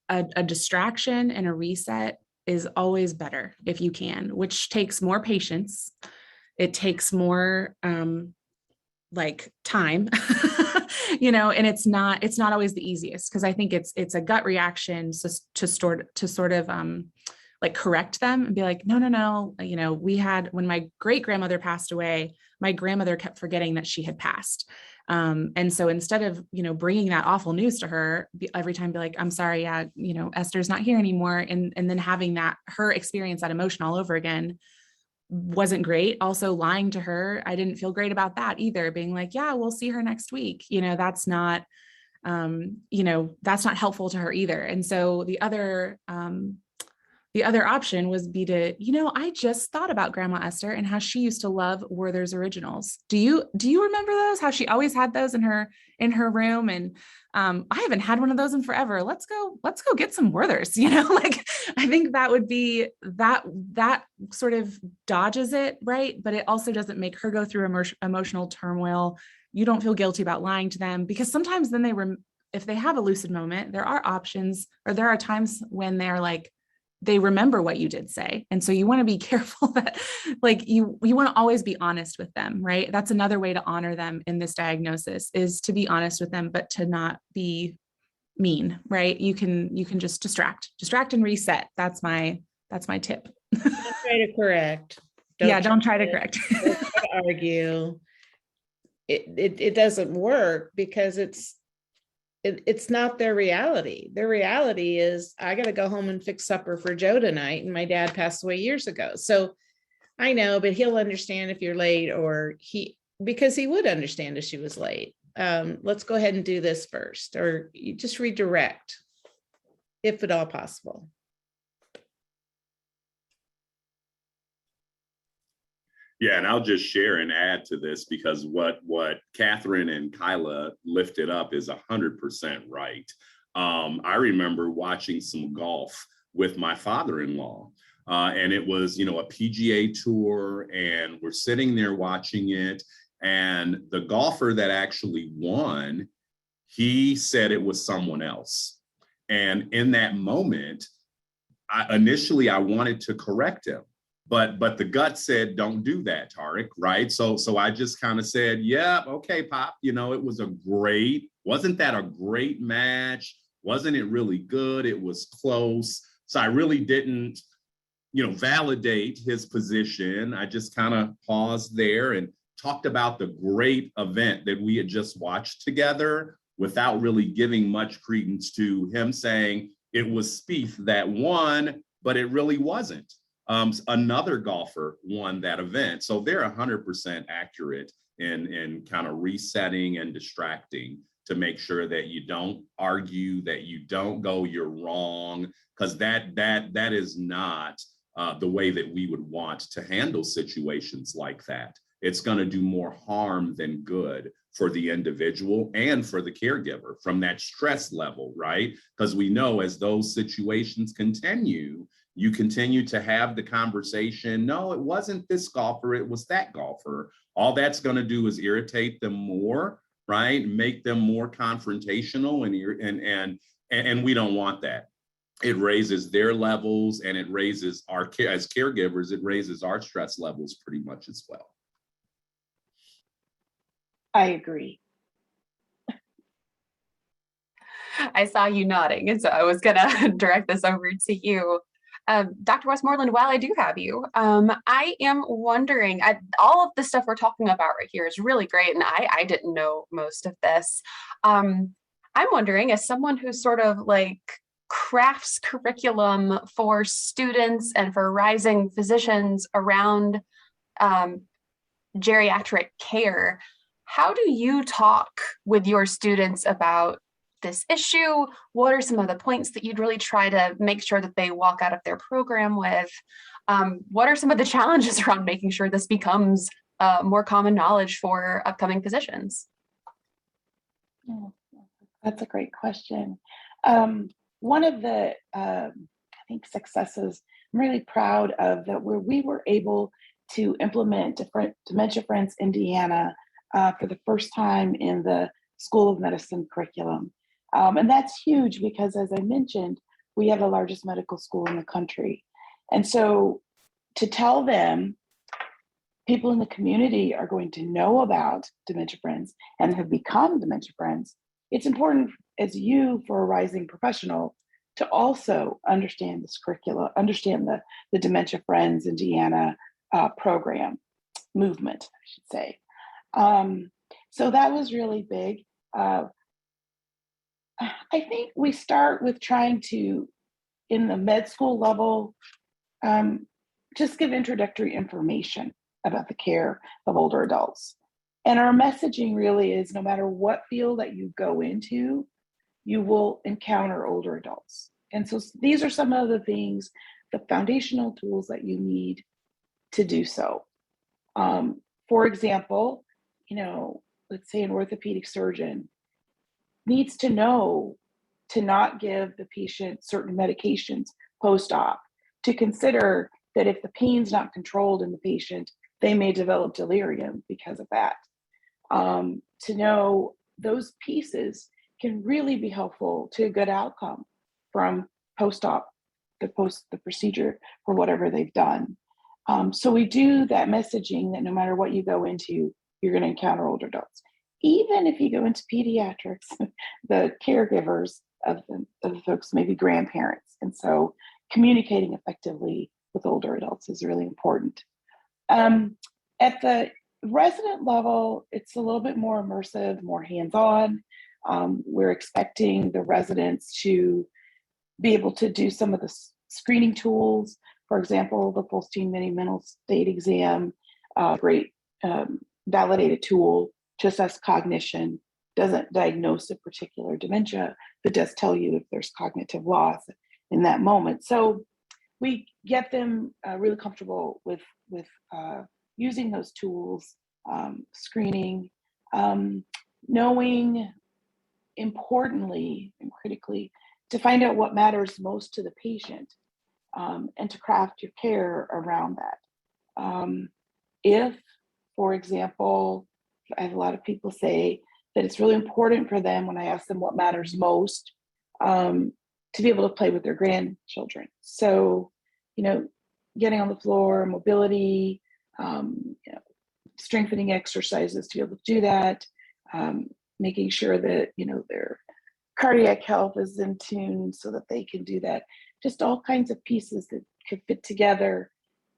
A distraction and a reset is always better if you can, which takes more patience. It takes more like time, and it's not always the easiest, because I think it's a gut reaction to sort of like correct them and be like, no, when my great grandmother passed away, my grandmother kept forgetting that she had passed. And so instead of, bringing that awful news to her every time, be like, I'm sorry, yeah, Esther's not here anymore. And then having her experience that emotion all over again wasn't great. Also lying to her, I didn't feel great about that either. Being like, yeah, we'll see her next week. That's not helpful to her either. And so the other option was I just thought about Grandma Esther and how she used to love Werther's Originals. Do you remember those? How she always had those in her room, and I haven't had one of those in forever. Let's go get some Werther's. I think that would be that sort of dodges it, right? But it also doesn't make her go through emotional turmoil. You don't feel guilty about lying to them, because sometimes then if they have a lucid moment, there are options, or there are times when they're like, they remember what you did say. And so you want to be careful that you want to always be honest with them, right? That's another way to honor them in this diagnosis, is to be honest with them, but to not be mean, right? You can just distract and reset. That's my tip. Don't try to correct. Don't try to correct. Don't try to argue. It doesn't work, because it's not their reality. Their reality is, I got to go home and fix supper for Joe tonight, and my dad passed away years ago. So I know, but he'll understand if you're late, because he would understand if she was late. Let's go ahead and do this first, or you just redirect, if at all possible. Yeah, and I'll just share and add to this, because what Catherine and Kyla lifted up is 100% right. I remember watching some golf with my father-in-law, and it was, a PGA tour, and we're sitting there watching it, and the golfer that actually won, he said it was someone else. And in that moment, initially I wanted to correct him. But the gut said, don't do that, Tariq, right? So I just kind of said, yeah, okay, Pop, wasn't that a great match? Wasn't it really good? It was close. So I really didn't, validate his position. I just kind of paused there and talked about the great event that we had just watched together, without really giving much credence to him saying it was Spieth that won, but it really wasn't. Another golfer won that event. So they're 100% accurate in kind of resetting and distracting to make sure that you don't argue, that you don't go, you're wrong, because that is not the way that we would want to handle situations like that. It's going to do more harm than good for the individual and for the caregiver from that stress level, right? Because we know as those situations continue, you continue to have the conversation. No, it wasn't this golfer, it was that golfer. All that's going to do is irritate them more, right? Make them more confrontational, and we don't want that. It raises their levels, and it raises as caregivers, it raises our stress levels pretty much as well. I agree. I saw you nodding, and so I was gonna direct this over to you. Dr. Westmoreland, while I do have you, I am wondering, all of the stuff we're talking about right here is really great, and I didn't know most of this. I'm wondering, as someone who sort of like crafts curriculum for students and for rising physicians around geriatric care, how do you talk with your students about this issue? What are some of the points that you'd really try to make sure that they walk out of their program with? What are some of the challenges around making sure this becomes more common knowledge for upcoming physicians? Oh, that's a great question. One of the, I think, successes I'm really proud of that where we were able to implement Dementia Friends Indiana for the first time in the School of Medicine curriculum. And that's huge because, as I mentioned, we have the largest medical school in the country. And so to tell them, people in the community are going to know about Dementia Friends and have become Dementia Friends, it's important as you, for a rising professional, to also understand this curricula, understand the Dementia Friends Indiana program, movement, I should say. So that was really big. I think we start with trying to, in the med school level, just give introductory information about the care of older adults. And our messaging really is, no matter what field that you go into, you will encounter older adults. And so these are some of the things, the foundational tools that you need to do so. For example, let's say an orthopedic surgeon needs to know to not give the patient certain medications post-op, to consider that if the pain's not controlled in the patient, they may develop delirium because of that. To know those pieces can really be helpful to a good outcome from post-op, the procedure for whatever they've done. So we do that messaging that no matter what you go into, you're going to encounter older adults. Even if you go into pediatrics, the caregivers of the folks may be grandparents. And so communicating effectively with older adults is really important. At the resident level, it's a little bit more immersive, more hands-on. We're expecting the residents to be able to do some of the screening tools. For example, the Folstein Mini Mental State Exam, great validated tool to assess cognition, doesn't diagnose a particular dementia, but does tell you if there's cognitive loss in that moment. So we get them really comfortable with using those tools, screening, knowing, importantly and critically, to find out what matters most to the patient, and to craft your care around that. If, for example, I have a lot of people say that it's really important for them when I ask them what matters most, to be able to play with their grandchildren. So, getting on the floor, mobility, strengthening exercises to be able to do that, making sure that, their cardiac health is in tune so that they can do that. Just all kinds of pieces that could fit together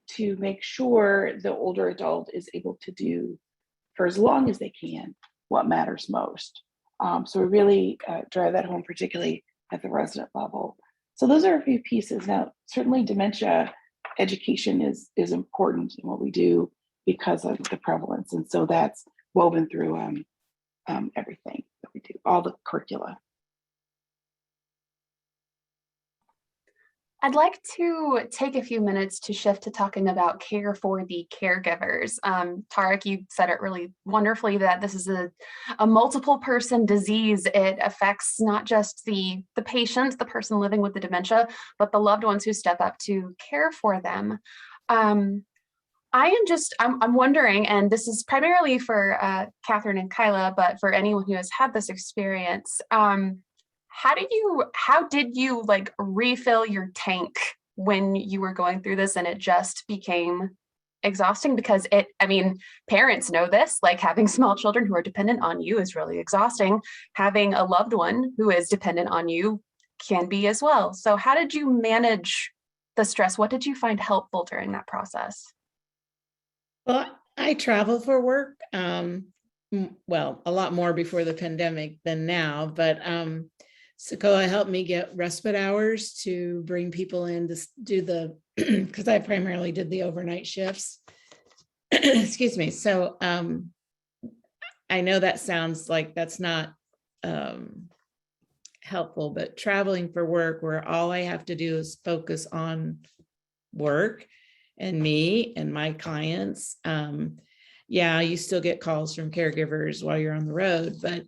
to make sure the older adult is able to do, for as long as they can, what matters most. So we really drive that home, particularly at the resident level. So those are a few pieces. Now, certainly dementia education is important in what we do because of the prevalence. And so that's woven through everything that we do, all the curricula. I'd like to take a few minutes to shift to talking about care for the caregivers. Tarek, you said it really wonderfully that this is a multiple person disease. It affects not just the patient, the person living with the dementia, but the loved ones who step up to care for them. I'm wondering, and this is primarily for Catherine and Kyla, but for anyone who has had this experience, how did you like refill your tank when you were going through this and it just became exhausting? Because parents know this, like having small children who are dependent on you is really exhausting. Having a loved one who is dependent on you can be as well. So how did you manage the stress? What did you find helpful during that process? Well, I travel for work. Well, a lot more before the pandemic than now, but Sequoia helped me get respite hours to bring people in to do the, because I primarily did the overnight shifts. Excuse me. So I know that sounds like that's not helpful, but traveling for work where all I have to do is focus on work and me and my clients. Yeah, you still get calls from caregivers while you're on the road, but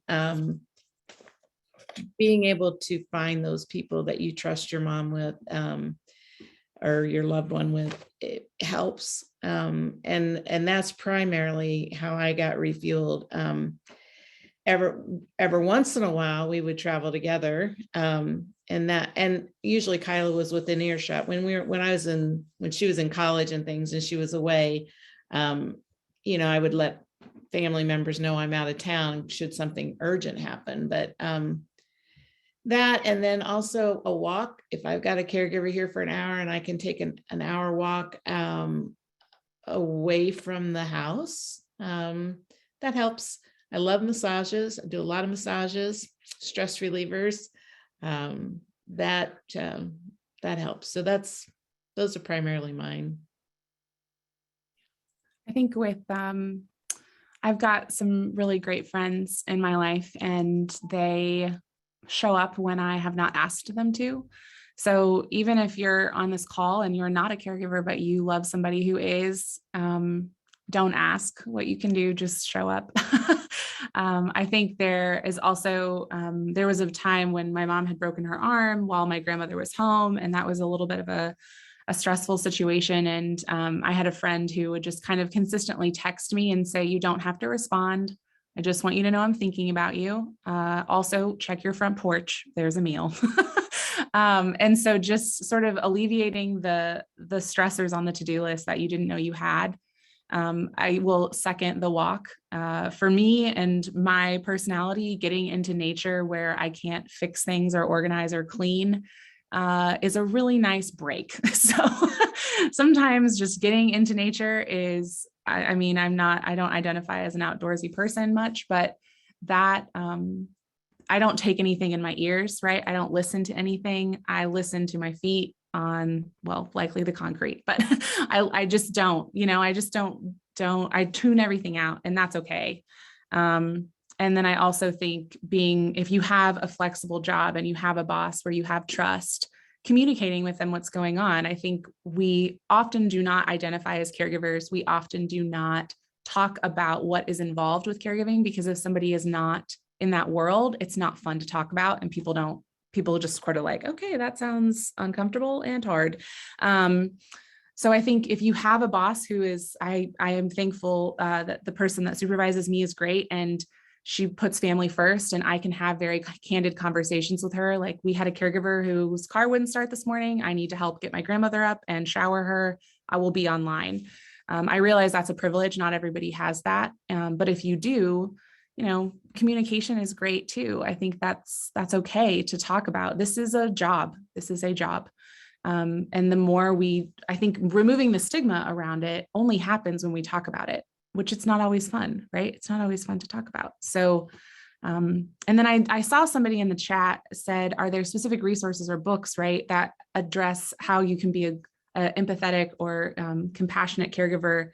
being able to find those people that you trust your mom with or your loved one with, it helps. And that's primarily how I got refueled. Every once in a while we would travel together. And usually Kyla was within earshot when she was in college and things and she was away. I would let family members know I'm out of town should something urgent happen. But that, and then also a walk. If I've got a caregiver here for an hour and I can take an hour walk away from the house, that helps. I love massages. I do a lot of massages, stress relievers. That helps. So those are primarily mine. I think with, I've got some really great friends in my life and they show up when I have not asked them to. So even if you're on this call and you're not a caregiver, but you love somebody who is, don't ask what you can do, just show up. I think there is also, there was a time when my mom had broken her arm while my grandmother was home, and that was a little bit of a stressful situation. And I had a friend who would just kind of consistently text me and say, you don't have to respond. I just want you to know I'm thinking about you. Also, check your front porch. There's a meal. And so just sort of alleviating the stressors on the to-do list that you didn't know you had. I will second the walk. For me and my personality, getting into nature where I can't fix things or organize or clean is a really nice break. So sometimes just getting into nature is, I don't identify as an outdoorsy person much, but that I don't take anything in my ears, right? I don't listen to anything. I listen to my feet on, well, likely the concrete, but I just don't, I tune everything out, and that's okay. And then I also think if you have a flexible job and you have a boss where you have trust, communicating with them what's going on. I think we often do not identify as caregivers. We often do not talk about what is involved with caregiving, because if somebody is not in that world, it's not fun to talk about, and people just sort of like, okay, that sounds uncomfortable and hard. So I think if you have a boss who is, I am thankful that the person that supervises me is great, and she puts family first, and I can have very candid conversations with her. Like, we had a caregiver whose car wouldn't start this morning. I need to help get my grandmother up and shower her. I will be online. I realize that's a privilege. Not everybody has that. But if you do, communication is great too. I think that's okay to talk about. This is a job. And the more I think removing the stigma around it only happens when we talk about it, which it's not always fun, right? It's not always fun to talk about. So, and then I saw somebody in the chat said, are there specific resources or books, right, that address how you can be empathetic or compassionate caregiver,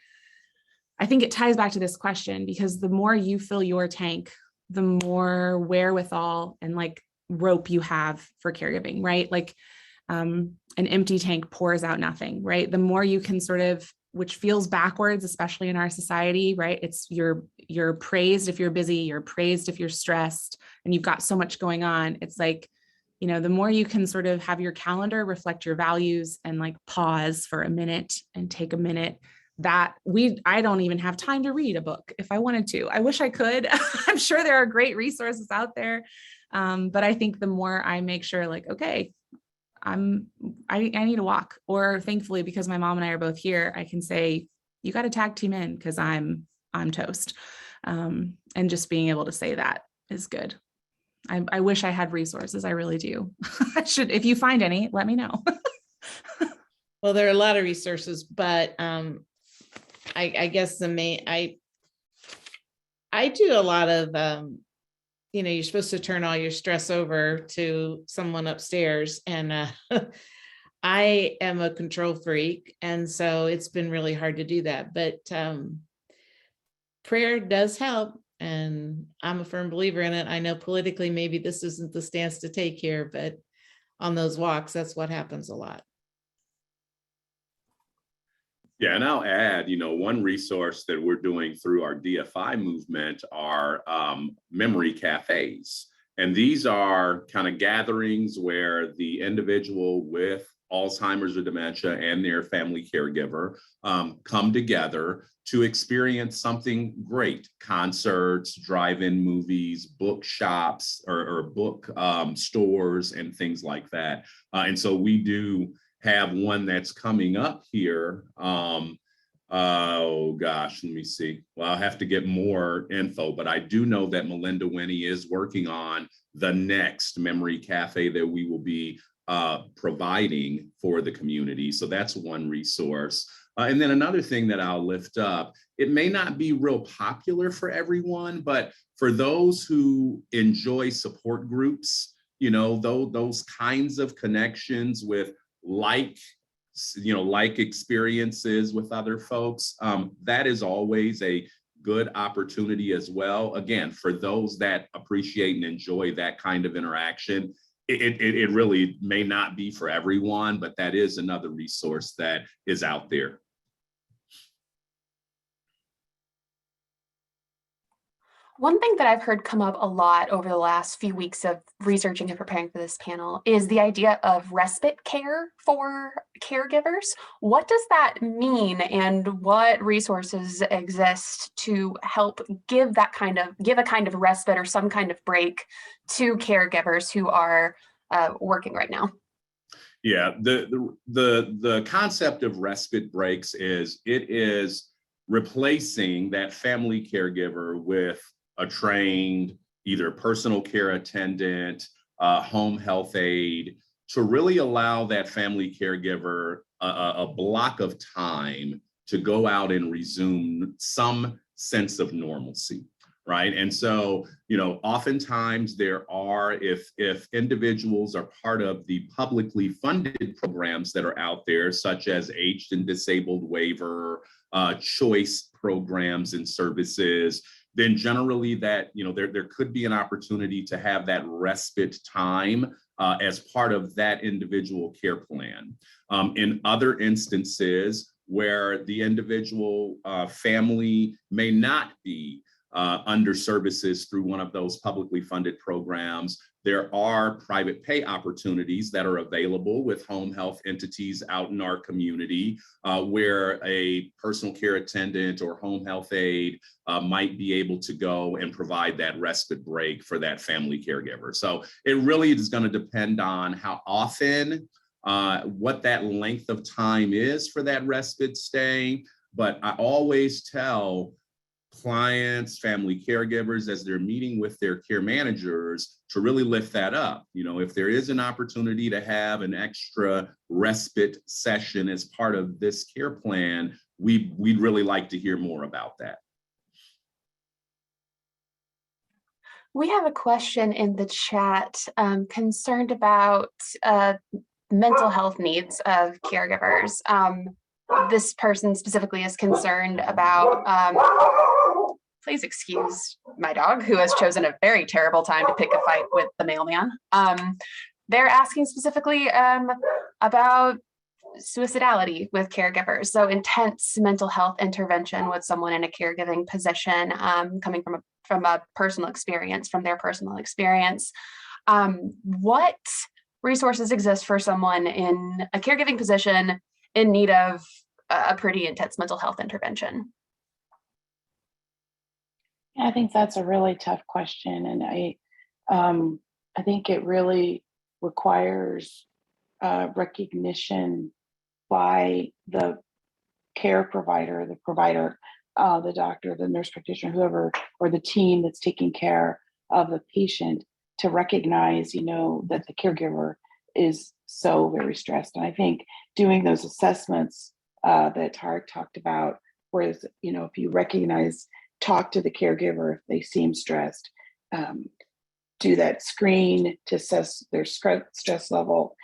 I think it ties back to this question, because the more you fill your tank, the more wherewithal and like rope you have for caregiving, right? Like an empty tank pours out nothing, right? The more you can sort of, which feels backwards, especially in our society, right? It's you're praised if you're busy, you're praised if you're stressed, and you've got so much going on. It's like, you know, the more you can sort of have your calendar reflect your values and like pause for a minute and take a minute, I don't even have time to read a book if I wanted to. I wish I could. I'm sure there are great resources out there. But I think the more I make sure like, okay, I need a walk, or thankfully, because my mom and I are both here, I can say, you got to tag team in because I'm toast. And just being able to say that is good. I wish I had resources. I really do. I should, if you find any, let me know. Well, there are a lot of resources, but I guess the main, I do a lot of, you know, you're supposed to turn all your stress over to someone upstairs, and I am a control freak, and so it's been really hard to do that. But prayer does help, and I'm a firm believer in it. I know politically maybe this isn't the stance to take here, but on those walks, that's what happens a lot. Yeah, and I'll add, you know, one resource that we're doing through our DFI movement are memory cafes. And these are kind of gatherings where the individual with Alzheimer's or dementia and their family caregiver come together to experience something great: concerts, drive-in movies, book-shops, or book stores, and things like that. And so we do have one that's coming up here. Oh gosh, let me see. Well, I'll have to get more info, but I do know that Melinda Winnie is working on the next memory cafe that we will be providing for the community. So that's one resource. And then another thing that I'll lift up, it may not be real popular for everyone, but for those who enjoy support groups, you know, those kinds of connections with like experiences with other folks, that is always a good opportunity as well. Again, for those that appreciate and enjoy that kind of interaction, it really may not be for everyone, but that is another resource that is out there. One thing that I've heard come up a lot over the last few weeks of researching and preparing for this panel is the idea of respite care for caregivers. What does that mean, and what resources exist to help give a kind of respite or some kind of break to caregivers who are working right now? Yeah, the concept of respite breaks is replacing that family caregiver with a trained either personal care attendant, home health aide, to really allow that family caregiver a block of time to go out and resume some sense of normalcy, right? And so, you know, oftentimes there are, if individuals are part of the publicly funded programs that are out there, such as aged and disabled waiver, choice programs and services, then generally that, you know, there could be an opportunity to have that respite time as part of that individual care plan. In other instances where the individual family may not be under services through one of those publicly funded programs, there are private pay opportunities that are available with home health entities out in our community, where a personal care attendant or home health aide might be able to go and provide that respite break for that family caregiver. So it really is going to depend on how often, what that length of time is for that respite stay. But I always tell clients, family caregivers, as they're meeting with their care managers, to really lift that up. You know, if there is an opportunity to have an extra respite session as part of this care plan, we'd really like to hear more about that. We have a question in the chat concerned about mental health needs of caregivers. This person specifically is concerned about, please excuse my dog who has chosen a very terrible time to pick a fight with the mailman. They're asking specifically about suicidality with caregivers. So intense mental health intervention with someone in a caregiving position, coming from a personal experience, from their personal experience. What resources exist for someone in a caregiving position in need of a pretty intense mental health intervention? I think that's a really tough question, and I think it really requires recognition by the care provider, the doctor, the nurse practitioner, whoever, or the team that's taking care of the patient, to recognize, that the caregiver is so very stressed. And I think doing those assessments that Tarek talked about, whereas, if you recognize, talk to the caregiver if they seem stressed, do that screen to assess their stress level.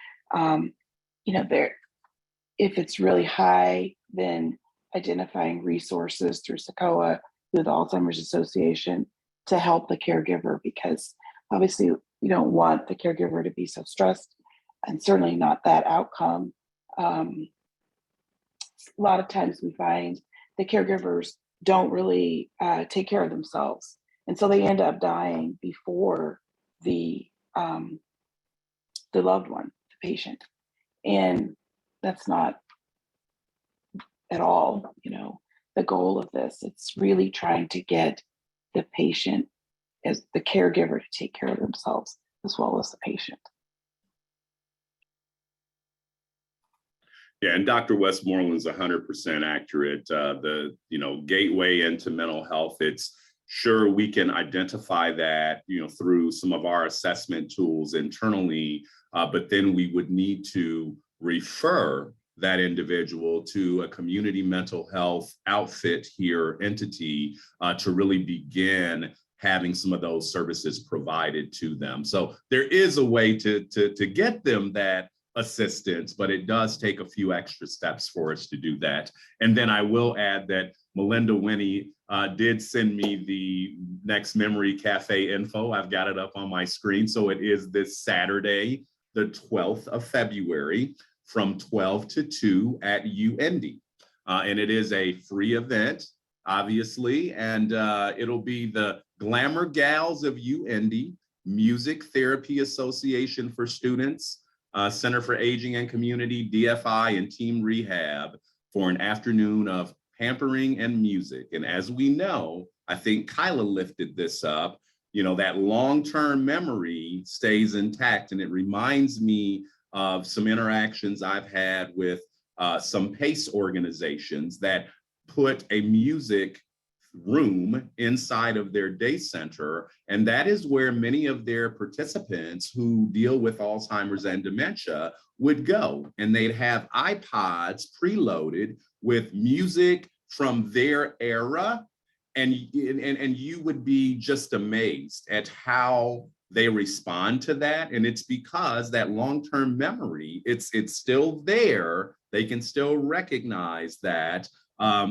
If it's really high, then identifying resources through SACOA, through the Alzheimer's Association, to help the caregiver, because obviously you don't want the caregiver to be so stressed, and certainly not that outcome. A lot of times we find the caregivers don't really take care of themselves, and so they end up dying before the loved one, the patient, and that's not at all, the goal of this. It's really trying to get the patient, as the caregiver, to take care of themselves as well as the patient. Yeah, and Dr. Westmoreland's 100% accurate. The gateway into mental health, it's sure we can identify that through some of our assessment tools internally, but then we would need to refer that individual to a community mental health outfit here, entity, to really begin having some of those services provided to them. So there is a way to get them that assistance, but it does take a few extra steps for us to do that. And then I will add that Melinda Winnie did send me the next Memory Cafe info. I've got it up on my screen. So it is this Saturday, the 12th of February, from 12 to 2 at UIndy. And it is a free event, obviously, and it'll be the Glamour Gals of UIndy, Music Therapy Association for Students, Center for Aging and Community, DFI, and Team Rehab for an afternoon of pampering and music. And as we know, I think Kyla lifted this up, that long-term memory stays intact. And it reminds me of some interactions I've had with some PACE organizations that put a music room inside of their day center. And that is where many of their participants who deal with Alzheimer's and dementia would go. And they'd have iPods preloaded with music from their era. And you would be just amazed at how they respond to that. And it's because that long-term memory, it's still there. They can still recognize that.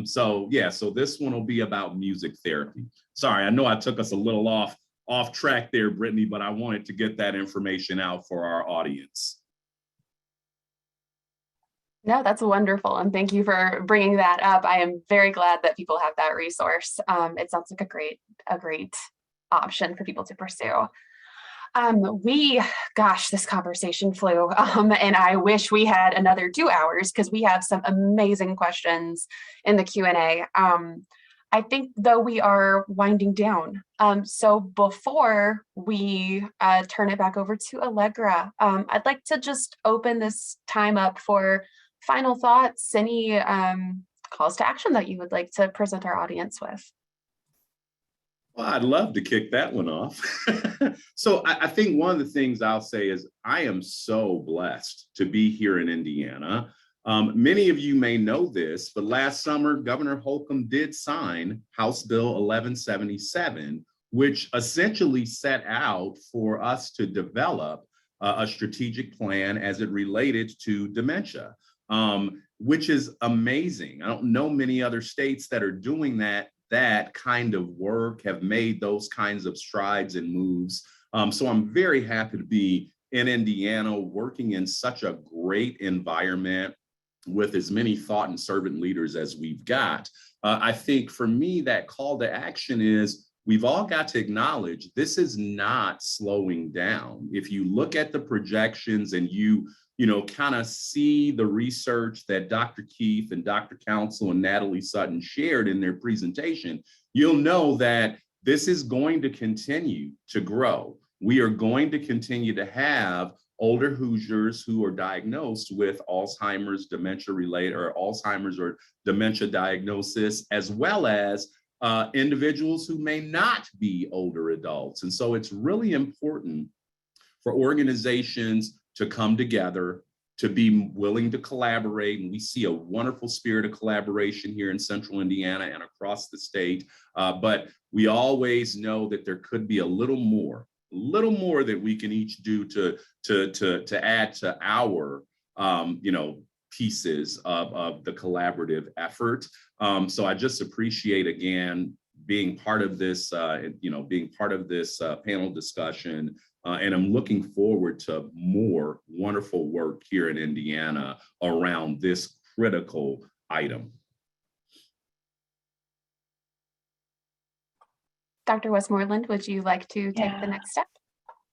So this one will be about music therapy. Sorry, I know I took us a little off track there, Brittany, but I wanted to get that information out for our audience. No, that's wonderful. And thank you for bringing that up. I am very glad that people have that resource. It sounds like a great option for people to pursue. This conversation flew, and I wish we had another 2 hours because we have some amazing questions in the Q&A. I think though we are winding down. So before we turn it back over to Allegra, I'd like to just open this time up for final thoughts, any calls to action that you would like to present our audience with. Well, I'd love to kick that one off. So I think one of the things I'll say is I am so blessed to be here in Indiana. Many of you may know this, but last summer, Governor Holcomb did sign House Bill 1177, which essentially set out for us to develop a strategic plan as it related to dementia, which is amazing. I don't know many other states that are doing that kind of work, have made those kinds of strides and moves. So I'm very happy to be in Indiana, working in such a great environment with as many thought and servant leaders as we've got. I think for me, that call to action is we've all got to acknowledge this is not slowing down. If you look at the projections and you kind of see the research that Dr. Keith and Dr. Council and Natalie Sutton shared in their presentation, you'll know that this is going to continue to grow. We are going to continue to have older Hoosiers who are diagnosed with Alzheimer's, dementia-related, or Alzheimer's or dementia diagnosis, as well as individuals who may not be older adults. And so it's really important for organizations to come together, to be willing to collaborate. And we see a wonderful spirit of collaboration here in Central Indiana and across the state. But we always know that there could be a little more that we can each do to add to our pieces of the collaborative effort. So I just appreciate, again, being part of this panel discussion. And I'm looking forward to more wonderful work here in Indiana around this critical item. Dr. Westmoreland, would you like to take the next step?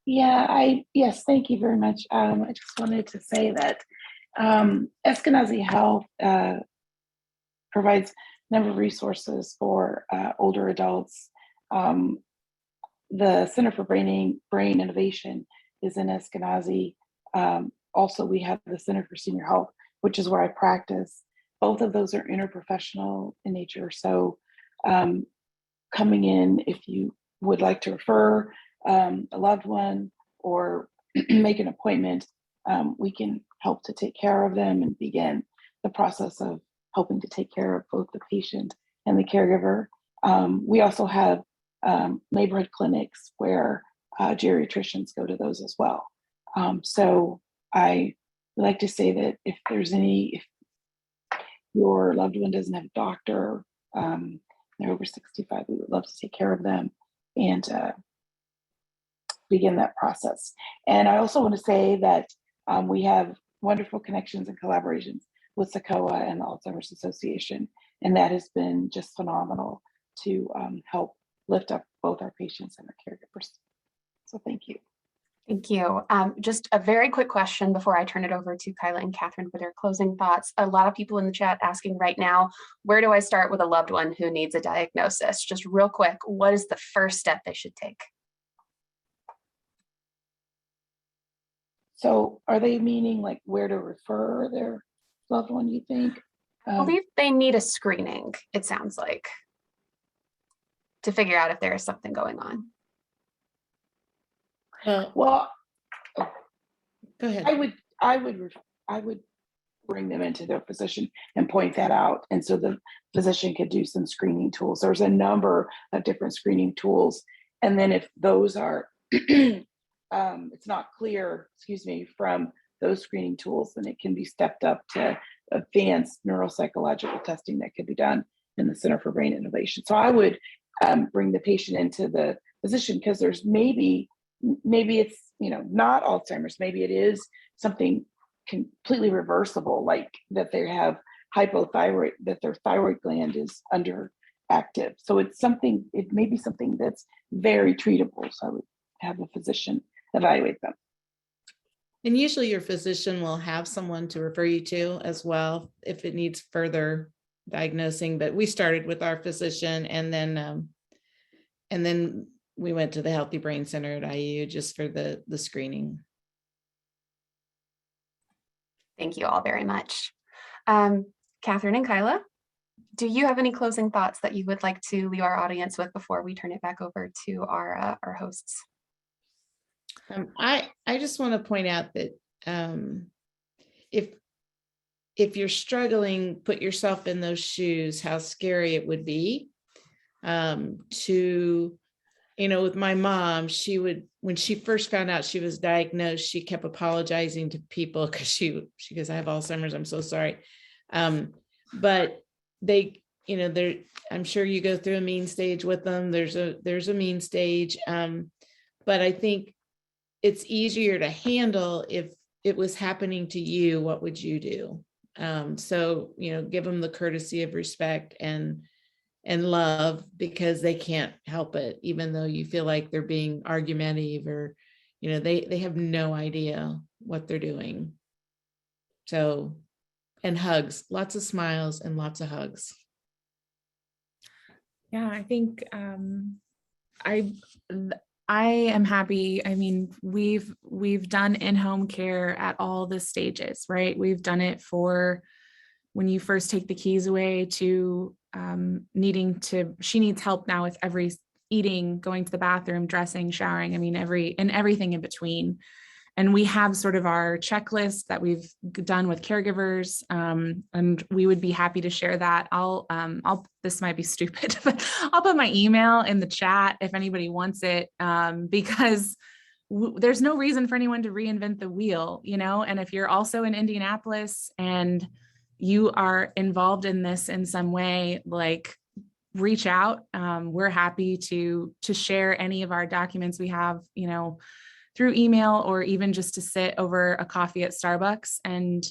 Yes, thank you very much. I just wanted to say that Eskenazi Health provides a number of resources for older adults. The Center for Brain Innovation is in Eskenazi. Also, we have the Center for Senior Health, which is where I practice. Both of those are interprofessional in nature. So coming in, if you would like to refer a loved one or make an appointment, we can help to take care of them and begin the process of helping to take care of both the patient and the caregiver. We also have neighborhood clinics where geriatricians go to those as well. So I would like to say that if your loved one doesn't have a doctor, they're over 65, we would love to take care of them and begin that process. And I also want to say that we have wonderful connections and collaborations with SACOA and the Alzheimer's Association, and that has been just phenomenal to help lift up both our patients and our caregivers. So thank you. Thank you. Just a very quick question before I turn it over to Kyla and Catherine for their closing thoughts. A lot of people in the chat asking right now, where do I start with a loved one who needs a diagnosis? Just real quick, what is the first step they should take? So are they meaning like where to refer their loved one, you think? I believe they need a screening, it sounds like, to figure out if there is something going on. Well, Go ahead. I would bring them into their physician and point that out. And so the physician could do some screening tools. There's a number of different screening tools. And then if those are, it's not clear, from those screening tools, then it can be stepped up to advanced neuropsychological testing that could be done in the Center for Brain Innovation. So I would bring the patient into the physician because there's maybe it's not Alzheimer's, maybe it is something completely reversible, like that they have hypothyroid, that their thyroid gland is underactive. So it may be something that's very treatable. So I would have a physician evaluate them. And usually your physician will have someone to refer you to as well if it needs further diagnosing. But we started with our physician, and then we went to the Healthy Brain Center at IU just for the screening. Thank you all very much. Catherine and Kyla, do you have any closing thoughts that you would like to leave our audience with before we turn it back over to our hosts? I just want to point out that if you're struggling, put yourself in those shoes, how scary it would be to with my mom, when she first found out she was diagnosed, she kept apologizing to people because she goes, I have Alzheimer's, I'm so sorry. But they, I'm sure you go through a mean stage with them. There's a mean stage. But I think it's easier to handle if it was happening to you. What would you do? So, give them the courtesy of respect and love, because they can't help it, even though you feel like they're being argumentative, or, they have no idea what they're doing. So, and hugs, lots of smiles and lots of hugs. Yeah, I think I am happy. I mean, we've done in-home care at all the stages, right? We've done it for when you first take the keys away to she needs help now with every eating, going to the bathroom, dressing, showering. I mean, everything in between. And we have sort of our checklist that we've done with caregivers, and we would be happy to share that. This might be stupid, but I'll put my email in the chat if anybody wants it, because there's no reason for anyone to reinvent the wheel, and if you're also in Indianapolis and you are involved in this in some way, like, reach out. We're happy to share any of our documents we have, through email, or even just to sit over a coffee at Starbucks and,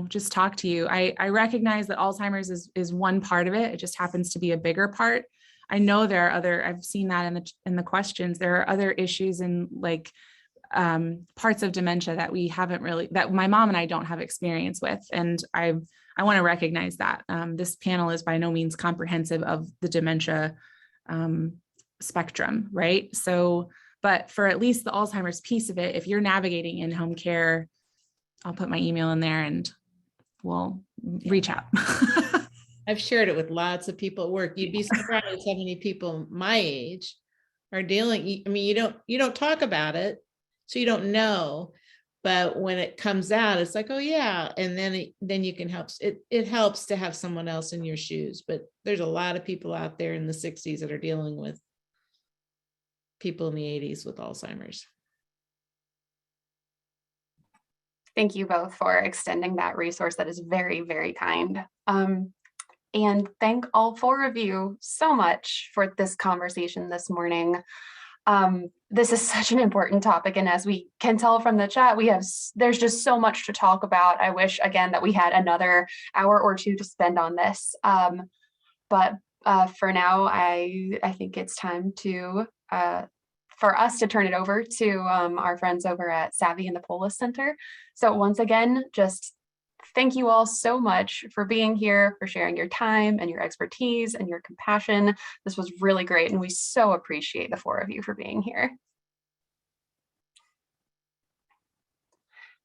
just talk to you. I recognize that Alzheimer's is one part of it. It just happens to be a bigger part. I know there are I've seen that in the questions. There are other issues in parts of dementia that my mom and I don't have experience with. And I want to recognize that. This panel is by no means comprehensive of the dementia spectrum, right? So, but for at least the Alzheimer's piece of it, if you're navigating in-home care, I'll put my email in there and we'll reach out. I've shared it with lots of people at work. You'd be surprised how many people my age are dealing. I mean, you don't talk about it, so you don't know. But when it comes out, it's like, oh yeah. And then you can help. It helps to have someone else in your shoes. But there's a lot of people out there in the 60s that are dealing with people in the 80s with Alzheimer's. Thank you both for extending that resource. That is very, very kind. And thank all four of you so much for this conversation this morning. This is such an important topic, and as we can tell from the chat, there's just so much to talk about. I wish, again, that we had another hour or two to spend on this. But for now, I think it's time for us to turn it over to our friends over at Savvy and the Polis Center. So once again, just thank you all so much for being here, for sharing your time and your expertise and your compassion. This was really great, and we so appreciate the four of you for being here.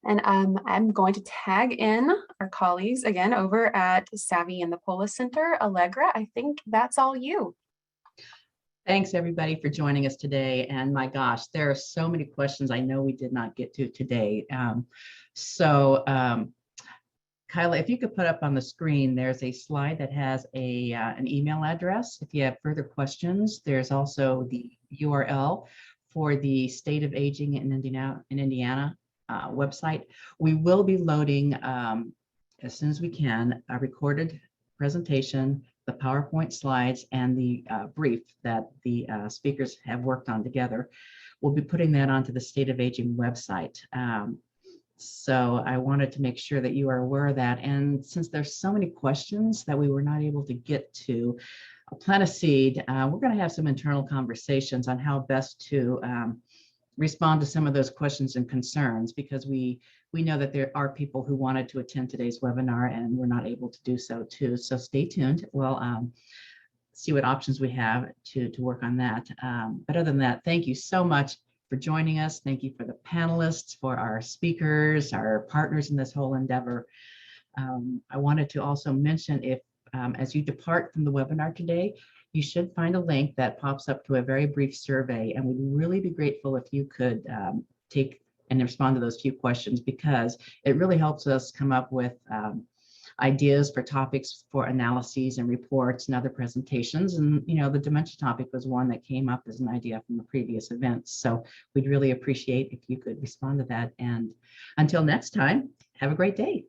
And I'm going to tag in our colleagues again over at Savvy and the Polis Center. Allegra, I think that's all you. Thanks everybody for joining us today. And my gosh, there are so many questions I know we did not get to today. Kyla, if you could put up on the screen, there's a slide that has an email address. If you have further questions, there's also the URL for the State of Aging in Indiana website. We will be loading, as soon as we can, a recorded presentation, the PowerPoint slides, and the brief that the speakers have worked on together. We'll be putting that onto the State of Aging website. So I wanted to make sure that you are aware of that. And since there's so many questions that we were not able to get to, I'll plant a seed. We're going to have some internal conversations on how best to respond to some of those questions and concerns, because we know that there are people who wanted to attend today's webinar and were not able to do so too. So stay tuned. We'll see what options we have to work on that. But other than that, thank you so much for joining us. Thank you for the panelists, for our speakers, our partners in this whole endeavor. I wanted to also mention, if as you depart from the webinar today, you should find a link that pops up to a very brief survey, and we'd really be grateful if you could take and respond to those few questions, because it really helps us come up with ideas for topics for analyses and reports and other presentations. And, the dementia topic was one that came up as an idea from the previous events. So we'd really appreciate if you could respond to that. And until next time, have a great day.